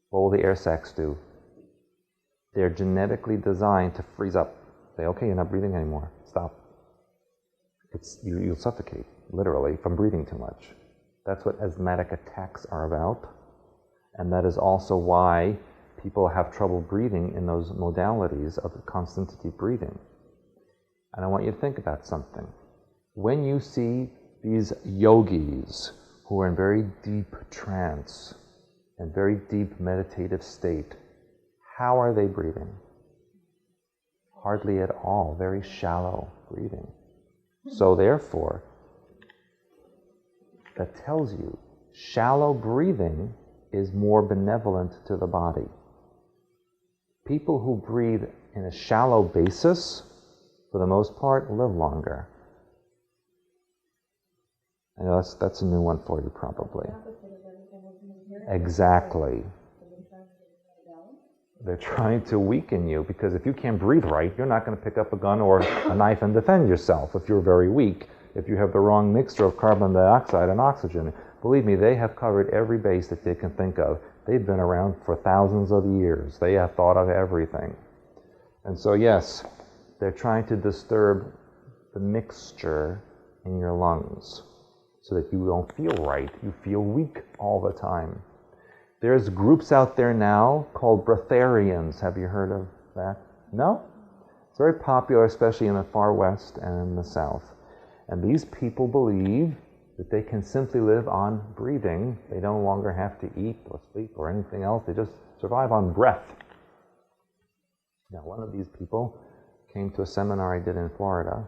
What will the air sacs do? They're genetically designed to freeze up. Say, okay, you're not breathing anymore. Stop. You'll suffocate, literally, from breathing too much. That's what asthmatic attacks are about. And that is also why people have trouble breathing in those modalities of constant deep breathing. And I want you to think about something. When you see these yogis who are in very deep trance and very deep meditative state, how are they breathing? Hardly at all, very shallow breathing. So therefore, that tells you shallow breathing is more benevolent to the body. People who breathe in a shallow basis, for the most part, live longer. I know that's a new one for you, probably. Exactly. They're trying to weaken you, because if you can't breathe right, you're not going to pick up a gun or a knife and defend yourself if you're very weak. If you have the wrong mixture of carbon dioxide and oxygen, believe me, they have covered every base that they can think of. They've been around for thousands of years. They have thought of everything. And so yes, they're trying to disturb the mixture in your lungs so that you don't feel right. You feel weak all the time. There's groups out there now called breatharians. Have you heard of that? No? It's very popular, especially in the far west and in the south. And these people believe that they can simply live on breathing. They no longer have to eat or sleep or anything else. They just survive on breath. Now, one of these people came to a seminar I did in Florida.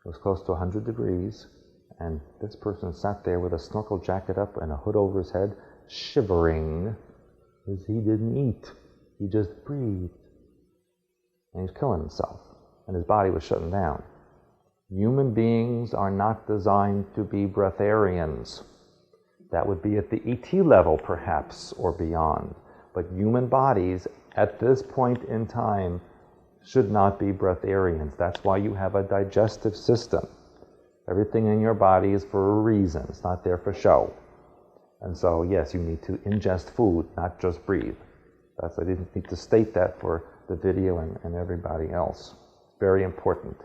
It was close to 100 degrees, and this person sat there with a snorkel jacket up and a hood over his head, shivering, because he didn't eat. He just breathed. And he was killing himself, and his body was shutting down. Human beings are not designed to be breatharians. That would be at the ET level, perhaps, or beyond. But human bodies, at this point in time, should not be breatharians. That's why you have a digestive system. Everything in your body is for a reason. It's not there for show. And so, yes, you need to ingest food, not just breathe. I didn't need to state that for the video and everybody else. Very important.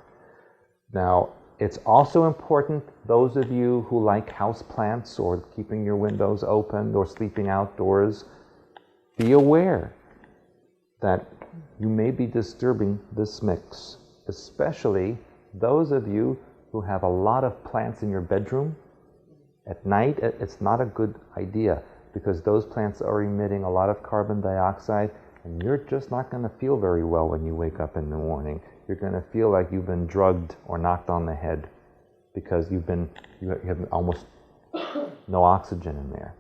Now, it's also important, those of you who like houseplants or keeping your windows open or sleeping outdoors, be aware that you may be disturbing this mix, especially those of you who have a lot of plants in your bedroom. At night, it's not a good idea, because those plants are emitting a lot of carbon dioxide, and you're just not going to feel very well when you wake up in the morning. You're going to feel like you've been drugged or knocked on the head, because you have almost no oxygen in there.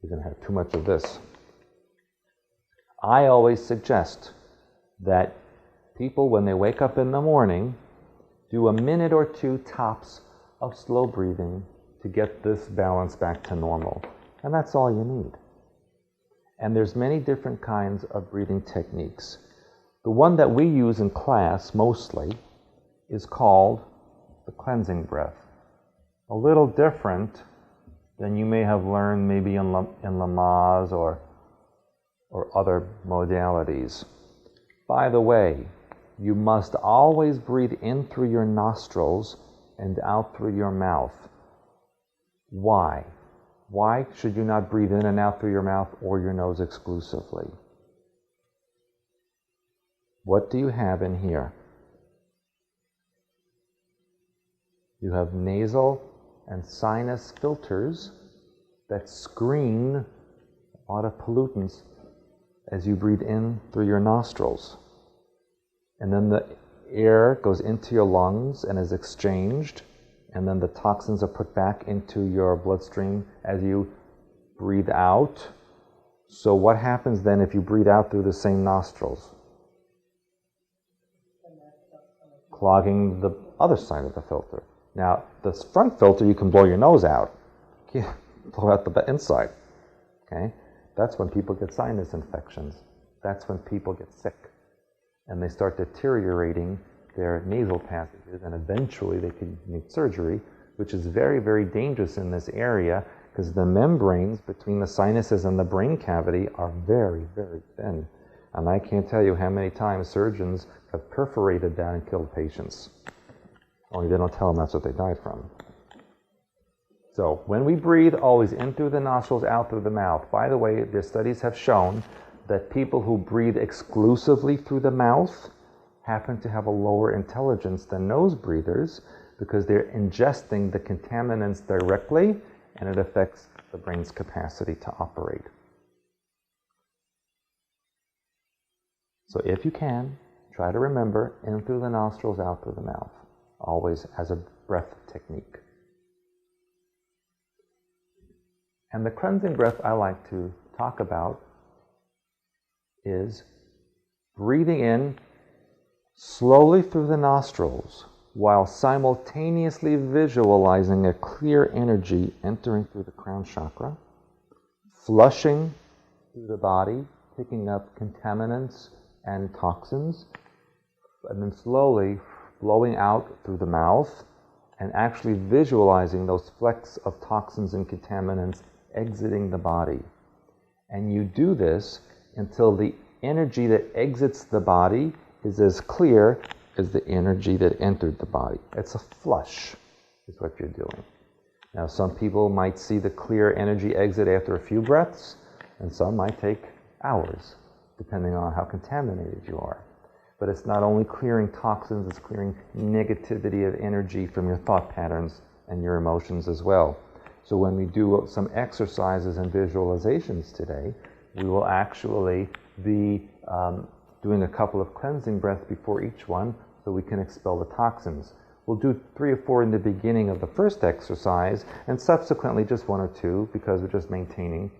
You're going to have too much of this. I always suggest that people, when they wake up in the morning, do a minute or two tops of slow breathing to get this balance back to normal. And that's all you need. And there's many different kinds of breathing techniques. The one that we use in class mostly is called the cleansing breath. A little different than you may have learned maybe in Lamaze or other modalities. By the way, you must always breathe in through your nostrils and out through your mouth. Why? Why should you not breathe in and out through your mouth or your nose exclusively? What do you have in here? You have nasal and sinus filters that screen a lot of pollutants as you breathe in through your nostrils. And then the air goes into your lungs and is exchanged, and then the toxins are put back into your bloodstream as you breathe out. So what happens then if you breathe out through the same nostrils? Clogging the other side of the filter. Now, this front filter, you can blow your nose out. You can't blow out the inside. Okay? That's when people get sinus infections. That's when people get sick. And they start deteriorating their nasal passages, and eventually they could need surgery, which is very, very dangerous in this area because the membranes between the sinuses and the brain cavity are very, very thin. And I can't tell you how many times surgeons have perforated that and killed patients. Only they don't tell them that's what they died from. So when we breathe, always in through the nostrils, out through the mouth. By the way, the studies have shown that people who breathe exclusively through the mouth happen to have a lower intelligence than nose breathers because they're ingesting the contaminants directly, and it affects the brain's capacity to operate. So if you can, try to remember in through the nostrils, out through the mouth, always as a breath technique. And the cleansing breath I like to talk about is breathing in slowly through the nostrils while simultaneously visualizing a clear energy entering through the crown chakra, flushing through the body, picking up contaminants and toxins, and then slowly blowing out through the mouth and actually visualizing those flecks of toxins and contaminants exiting the body. And you do this until the energy that exits the body is as clear as the energy that entered the body. It's a flush, is what you're doing. Now, some people might see the clear energy exit after a few breaths, and some might take hours, depending on how contaminated you are. But it's not only clearing toxins, it's clearing negativity of energy from your thought patterns and your emotions as well. So when we do some exercises and visualizations today, we will actually be doing a couple of cleansing breaths before each one so we can expel the toxins. We'll do 3 or 4 in the beginning of the first exercise and subsequently just 1 or 2 because we're just maintaining.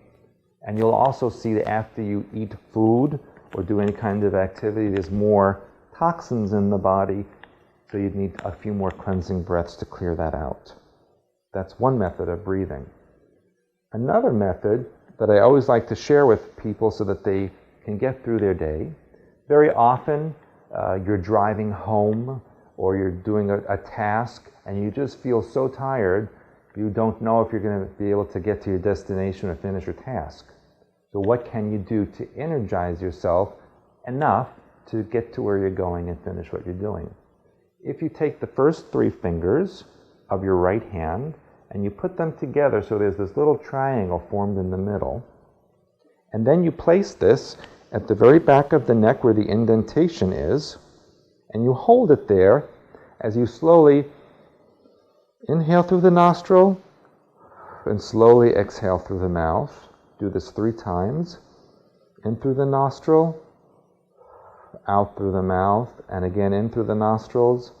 And you'll also see that after you eat food or do any kind of activity, there's more toxins in the body, so you'd need a few more cleansing breaths to clear that out. That's one method of breathing. Another method that I always like to share with people so that they can get through their day. Very often you're driving home or you're doing a task and you just feel so tired you don't know if you're going to be able to get to your destination or finish your task. So what can you do to energize yourself enough to get to where you're going and finish what you're doing? If you take the first 3 fingers of your right hand and you put them together so there's this little triangle formed in the middle, and then you place this at the very back of the neck where the indentation is, and you hold it there as you slowly inhale through the nostril and slowly exhale through the mouth. Do this 3 times. In through the nostril, out through the mouth, and again in through the nostrils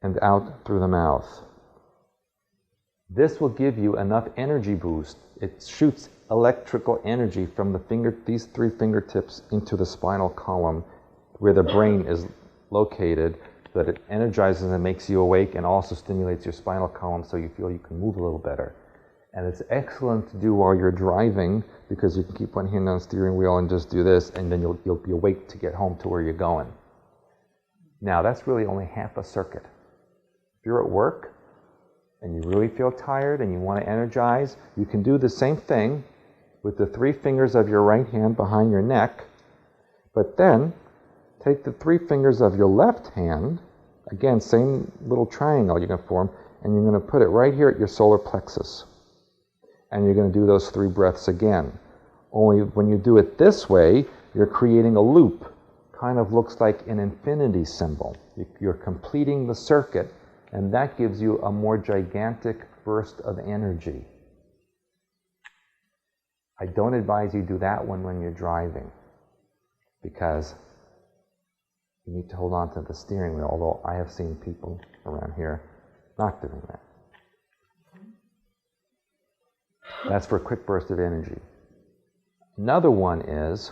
and out through the mouth. This will give you enough energy boost. It shoots electrical energy from these 3 fingertips into the spinal column where the brain is located, so that it energizes and makes you awake and also stimulates your spinal column so you feel you can move a little better. And it's excellent to do while you're driving because you can keep one hand on the steering wheel and just do this, and then you'll be awake to get home to where you're going. Now, that's really only half a circuit. If you're at work and you really feel tired and you want to energize, you can do the same thing with the 3 fingers of your right hand behind your neck, But then, take the 3 fingers of your left hand, again, same little triangle you're going to form, and you're going to put it right here at your solar plexus. And you're going to do those 3 breaths again. Only when you do it this way, you're creating a loop. Kind of looks like an infinity symbol. You're completing the circuit, and that gives you a more gigantic burst of energy. I don't advise you do that one when you're driving, because you need to hold on to the steering wheel, although I have seen people around here not doing that. That's for a quick burst of energy. Another one is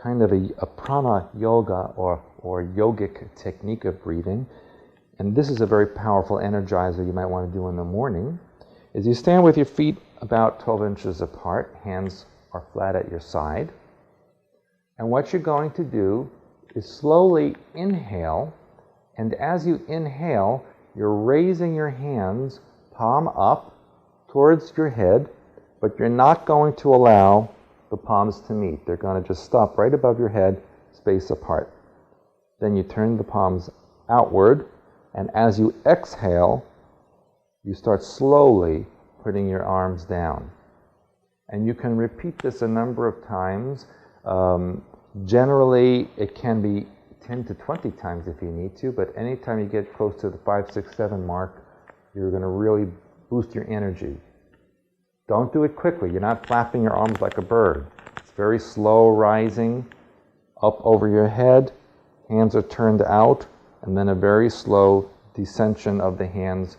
kind of a prana yoga or yogic technique of breathing, and this is a very powerful energizer you might want to do in the morning, is you stand with your feet about 12 inches apart, hands are flat at your side, and what you're going to do is slowly inhale, and as you inhale, you're raising your hands palm up towards your head, but you're not going to allow the palms to meet. They're going to just stop right above your head, space apart. Then you turn the palms outward, and as you exhale, you start slowly putting your arms down. And you can repeat this a number of times. Generally, it can be 10 to 20 times if you need to, but anytime you get close to the 5, 6, 7 mark, you're going to really boost your energy. Don't do it quickly. You're not flapping your arms like a bird. It's very slow rising up over your head. Hands are turned out, and then a very slow descension of the hands.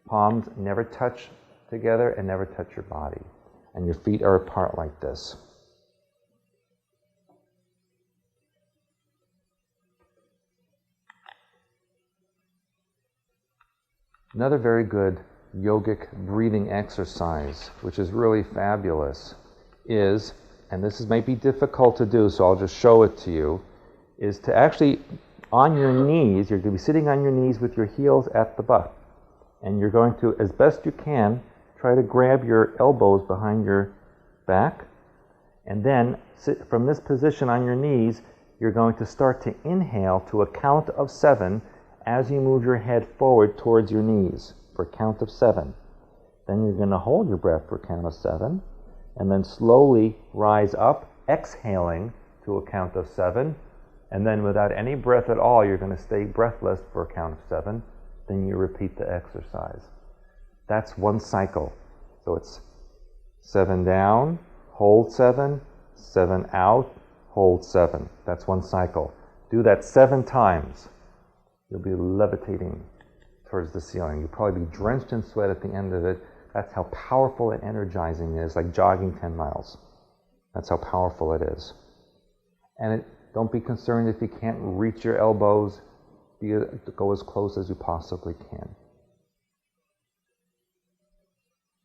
Palms never touch together and never touch your body. And your feet are apart like this. Another very good yogic breathing exercise, which is really fabulous, is, and this may be difficult to do, so I'll just show it to you, is to actually, on your knees, you're going to be sitting on your knees with your heels at the butt, and you're going to, as best you can, try to grab your elbows behind your back, and then sit from this position on your knees, you're going to start to inhale to a count of 7 as you move your head forward towards your knees for a count of 7. Then you're going to hold your breath for a count of 7, and then slowly rise up, exhaling to a count of 7, and then without any breath at all, you're going to stay breathless for a count of 7. Then you repeat the exercise. That's one cycle. So it's 7 down, hold 7, 7 out, hold 7. That's one cycle. Do that 7 times. You'll be levitating towards the ceiling. You'll probably be drenched in sweat at the end of it. That's how powerful and energizing it is, like jogging 10 miles. That's how powerful it is. And don't be concerned if you can't reach your elbows. Go as close as you possibly can.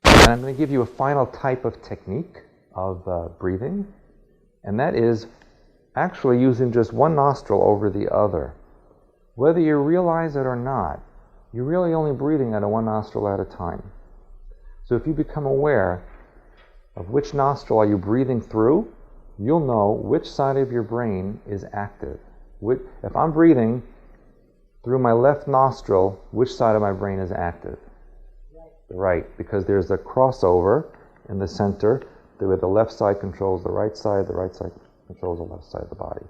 And I'm going to give you a final type of technique of breathing, and that is actually using just one nostril over the other. Whether you realize it or not, you're really only breathing out of one nostril at a time. So if you become aware of which nostril are you breathing through, you'll know which side of your brain is active. If I'm breathing through my left nostril, which side of my brain is active? The right, because there's a crossover in the center where the left side controls the right side controls the left side of the body.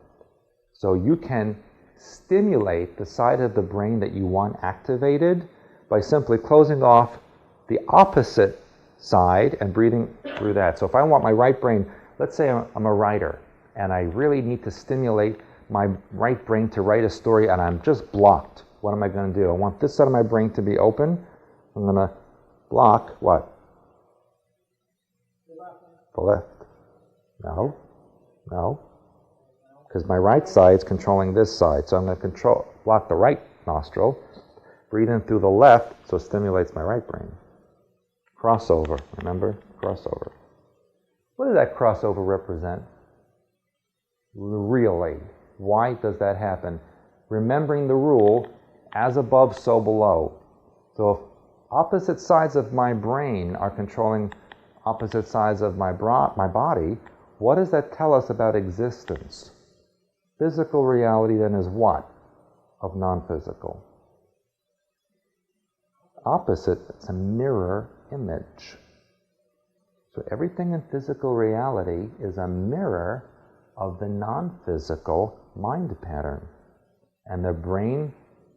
So you can stimulate the side of the brain that you want activated by simply closing off the opposite side and breathing through that. So if I want my right brain, let's say I'm a writer and I really need to stimulate my right brain to write a story and I'm just blocked. What am I going to do? I want this side of my brain to be open. I'm going to block what? The left. No. Because my right side's controlling this side. So I'm going to block the right nostril, breathe in through the left, so it stimulates my right brain. Crossover, remember? Crossover. What does that crossover represent? Really, why does that happen? Remembering the rule, as above, so below. So if opposite sides of my brain are controlling opposite sides of my body, what does that tell us about existence? Physical reality then is what of non-physical? Opposite, it's a mirror image. So everything in physical reality is a mirror of the non-physical mind pattern. And the brain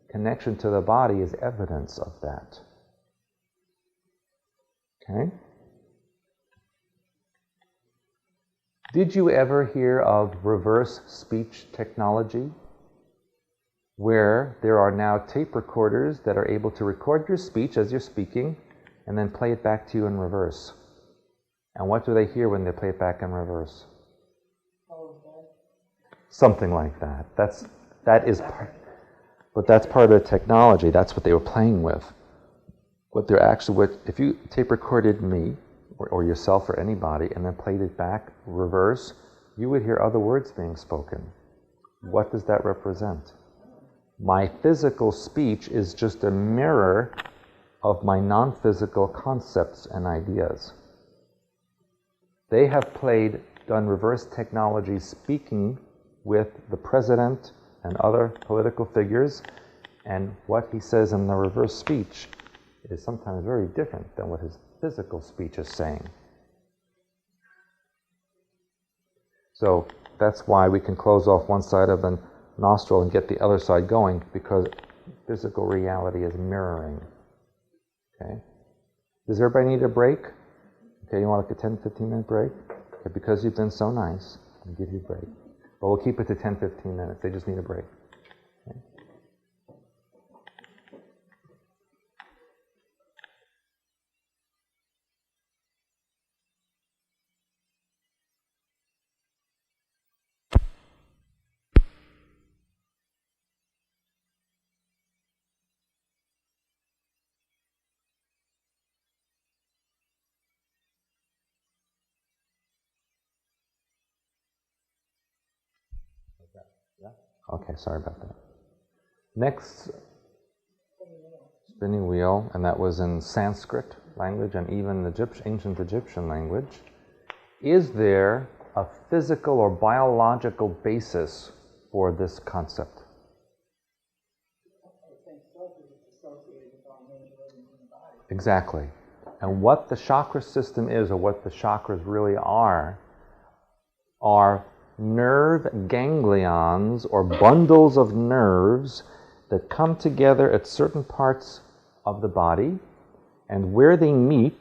connection to the body is evidence of that. Okay? Did you ever hear of reverse speech technology? Where there are now tape recorders that are able to record your speech as you're speaking and then play it back to you in reverse. And what do they hear when they play it back in reverse? Something like that. That's part of the technology. That's what they were playing with. If you tape recorded me or yourself or anybody and then played it back reverse, you would hear other words being spoken. What does that represent? My physical speech is just a mirror of my non-physical concepts and ideas. They have done reverse technology speaking with the president and other political figures, and what he says in the reverse speech is sometimes very different than what his physical speech is saying. So that's why we can close off one side of the nostril and get the other side going, because physical reality is mirroring. Okay? Does everybody need a break? Okay, you want like a 10-15 minute break? Okay, because you've been so nice, I'll give you a break. But we'll keep it to 10-15 minutes. They just need a break. Okay? Yeah? Okay, sorry about that. Next, spinning wheel, and that was in Sanskrit language and even ancient Egyptian language. Is there a physical or biological basis for this concept? Exactly. And what the chakra system is, or what the chakras really are nerve ganglions or bundles of nerves that come together at certain parts of the body, and where they meet,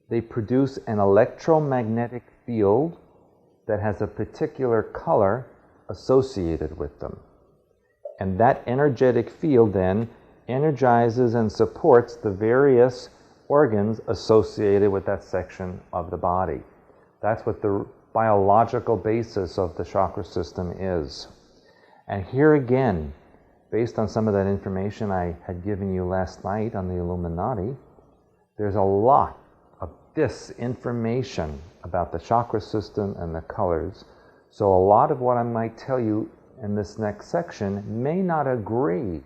they produce an electromagnetic field that has a particular color associated with them. And that energetic field then energizes and supports the various organs associated with that section of the body. That's what the biological basis of the chakra system is. And here again, based on some of that information I had given you last night on the Illuminati, there's a lot of disinformation about the chakra system and the colors. So a lot of what I might tell you in this next section may not agree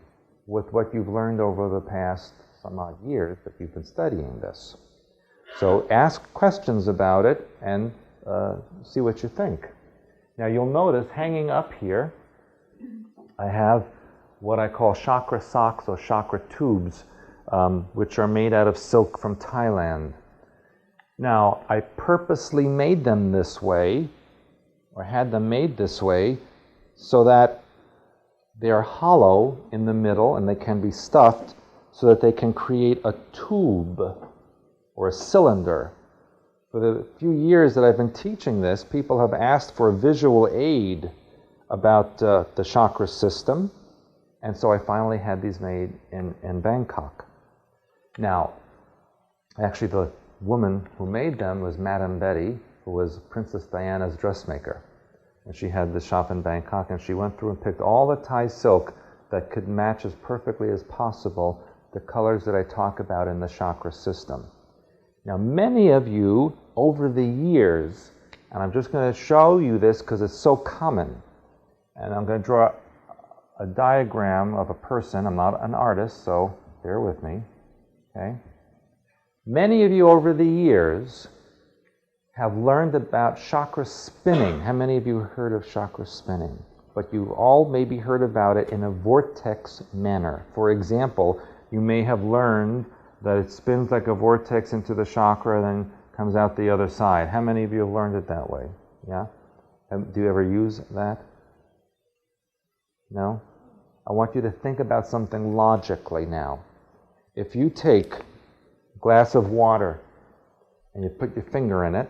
with what you've learned over the past some odd years that you've been studying this. So ask questions about it and see what you think. Now you'll notice hanging up here, I have what I call chakra socks or chakra tubes, which are made out of silk from Thailand. Now, I purposely made them this way, or had them made this way, so that they are hollow in the middle and they can be stuffed so that they can create a tube or a cylinder. For the few years that I've been teaching this, people have asked for a visual aid about the chakra system, and so I finally had these made in Bangkok. Now, actually the woman who made them was Madame Betty, who was Princess Diana's dressmaker. And she had the shop in Bangkok, and she went through and picked all the Thai silk that could match as perfectly as possible the colors that I talk about in the chakra system. Now, many of you over the years, and I'm just going to show you this because it's so common, and I'm going to draw a diagram of a person. I'm not an artist, so bear with me, okay? Many of you over the years have learned about chakra spinning. How many of you heard of chakra spinning? but you've all maybe heard about it in a vortex manner. For example, you may have learned that it spins like a vortex into the chakra, then comes out the other side. How many of you have learned it that way? Yeah? Do you ever use that? No? I want you to think about something logically now. If you take a glass of water and you put your finger in it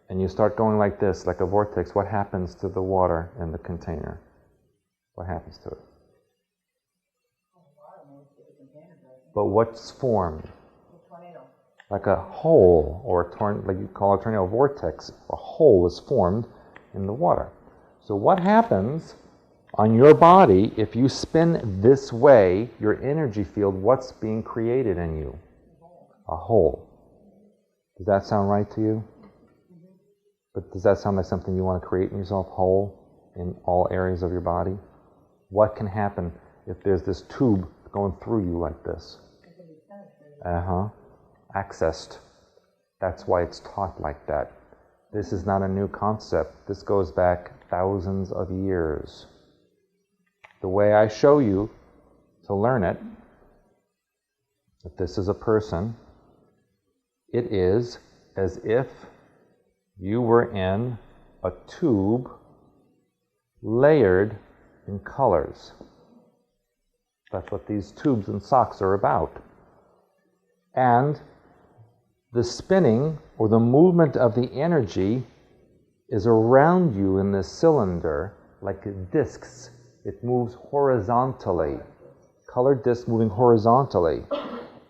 and you start going like this, like a vortex, what happens to the water in the container? What happens to it? But what's formed? Like a hole, or like you call a tornado, a vortex. A hole is formed in the water. So what happens on your body if you spin this way, your energy field, what's being created in you? A hole. Does that sound right to you? But does that sound like something you want to create in yourself, whole, in all areas of your body? What can happen if there's this tube going through you like this? Accessed. That's why it's taught like that. This is not a new concept. This goes back thousands of years. The way I show you to learn it, if this is a person, it is as if you were in a tube layered in colors. That's what these tubes and socks are about. And the spinning or the movement of the energy is around you in this cylinder like discs. It moves horizontally. Colored discs moving horizontally.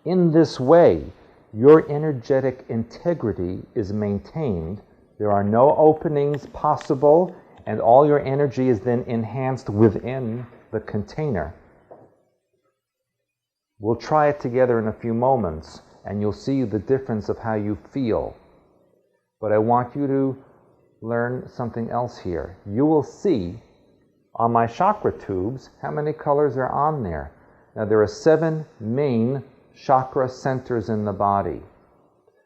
In this way, your energetic integrity is maintained. There are no openings possible, and all your energy is then enhanced within the container. We'll try it together in a few moments, and you'll see the difference of how you feel. But I want you to learn something else here. You will see on my chakra tubes how many colors are on there. Now there are 7 main chakra centers in the body,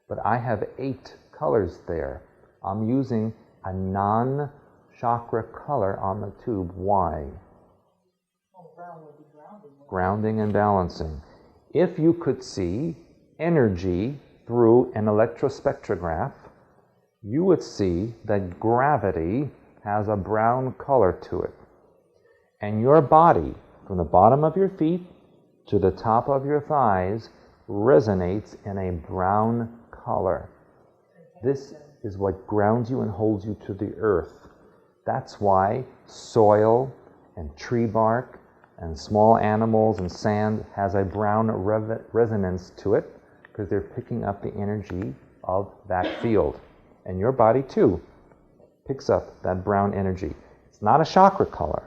but I have 8 colors there. I'm using a non-chakra color on the tube. Why? Grounding and balancing. If you could see energy through an electrospectrograph, you would see that gravity has a brown color to it. And your body, from the bottom of your feet to the top of your thighs, resonates in a brown color. This is what grounds you and holds you to the earth. That's why soil and tree bark and small animals and sand has a brown resonance to it, because they're picking up the energy of that field. And your body too picks up that brown energy. It's not a chakra color,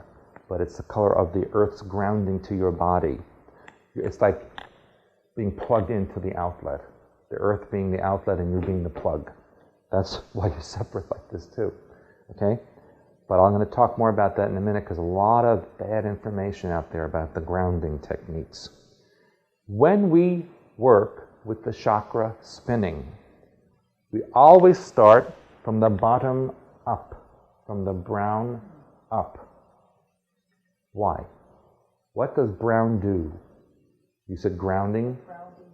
but it's the color of the earth's grounding to your body. It's like being plugged into the outlet. The earth being the outlet and you being the plug. That's why you're separate like this too. Okay? But I'm going to talk more about that in a minute, because a lot of bad information out there about the grounding techniques. When we work with the chakra spinning, we always start from the bottom up, from the brown up. Why? What does brown do? You said grounding,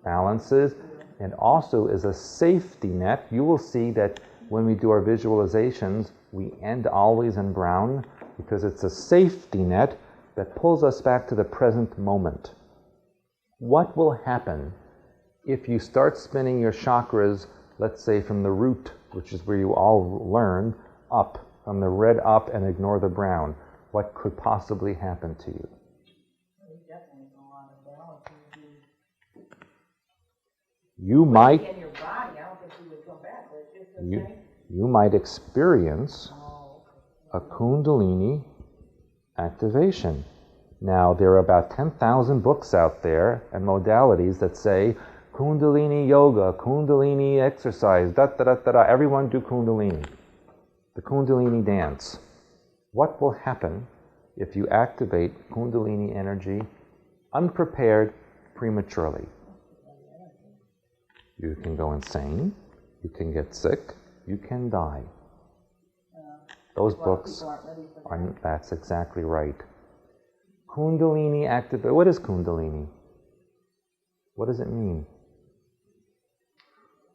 balances, and also is a safety net. You will see that when we do our visualizations, we end always in brown, because it's a safety net that pulls us back to the present moment. What will happen if you start spinning your chakras, let's say from the root, which is where you all learned, up, from the red up, and ignore the brown? What could possibly happen to you? You might, in your body, I don't think you would come back. you might experience a Kundalini activation. Now, there are about 10,000 books out there and modalities that say Kundalini yoga, Kundalini exercise, everyone do Kundalini. The Kundalini dance. What will happen if you activate Kundalini energy unprepared prematurely? You can go insane, you can get sick, you can die. Those books are, that's exactly right. Kundalini activate. What is Kundalini? What does it mean?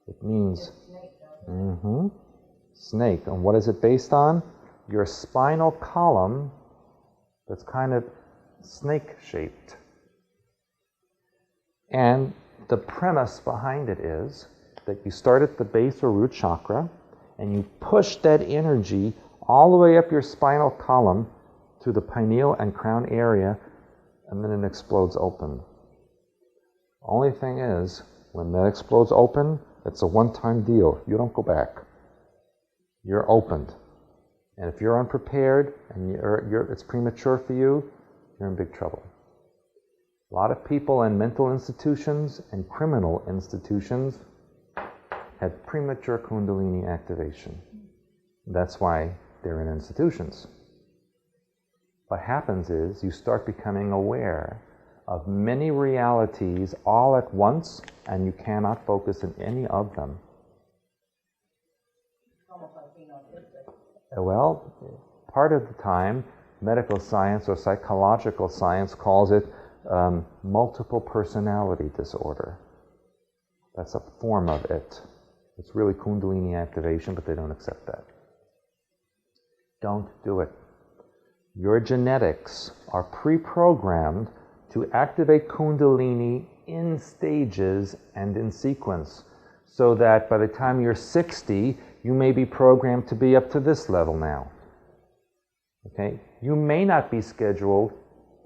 It means snake. And what is it based on? Your spinal column that's kind of snake-shaped. And the premise behind it is that you start at the base or root chakra and you push that energy all the way up your spinal column to the pineal and crown area, and then it explodes open. Only thing is, when that explodes open, it's a one-time deal. You don't go back. You're opened. And if you're unprepared and it's premature for you, you're in big trouble. A lot of people in mental institutions and criminal institutions have premature Kundalini activation. That's why they're in institutions. What happens is you start becoming aware of many realities all at once, and you cannot focus on any of them. Well, part of the time, medical science or psychological science calls it multiple personality disorder. That's a form of it. It's really Kundalini activation, but they don't accept that. Don't do it. Your genetics are pre-programmed to activate Kundalini in stages and in sequence, so that by the time you're 60, you may be programmed to be up to this level now. Okay? You may not be scheduled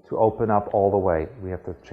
to open up all the way. We have to change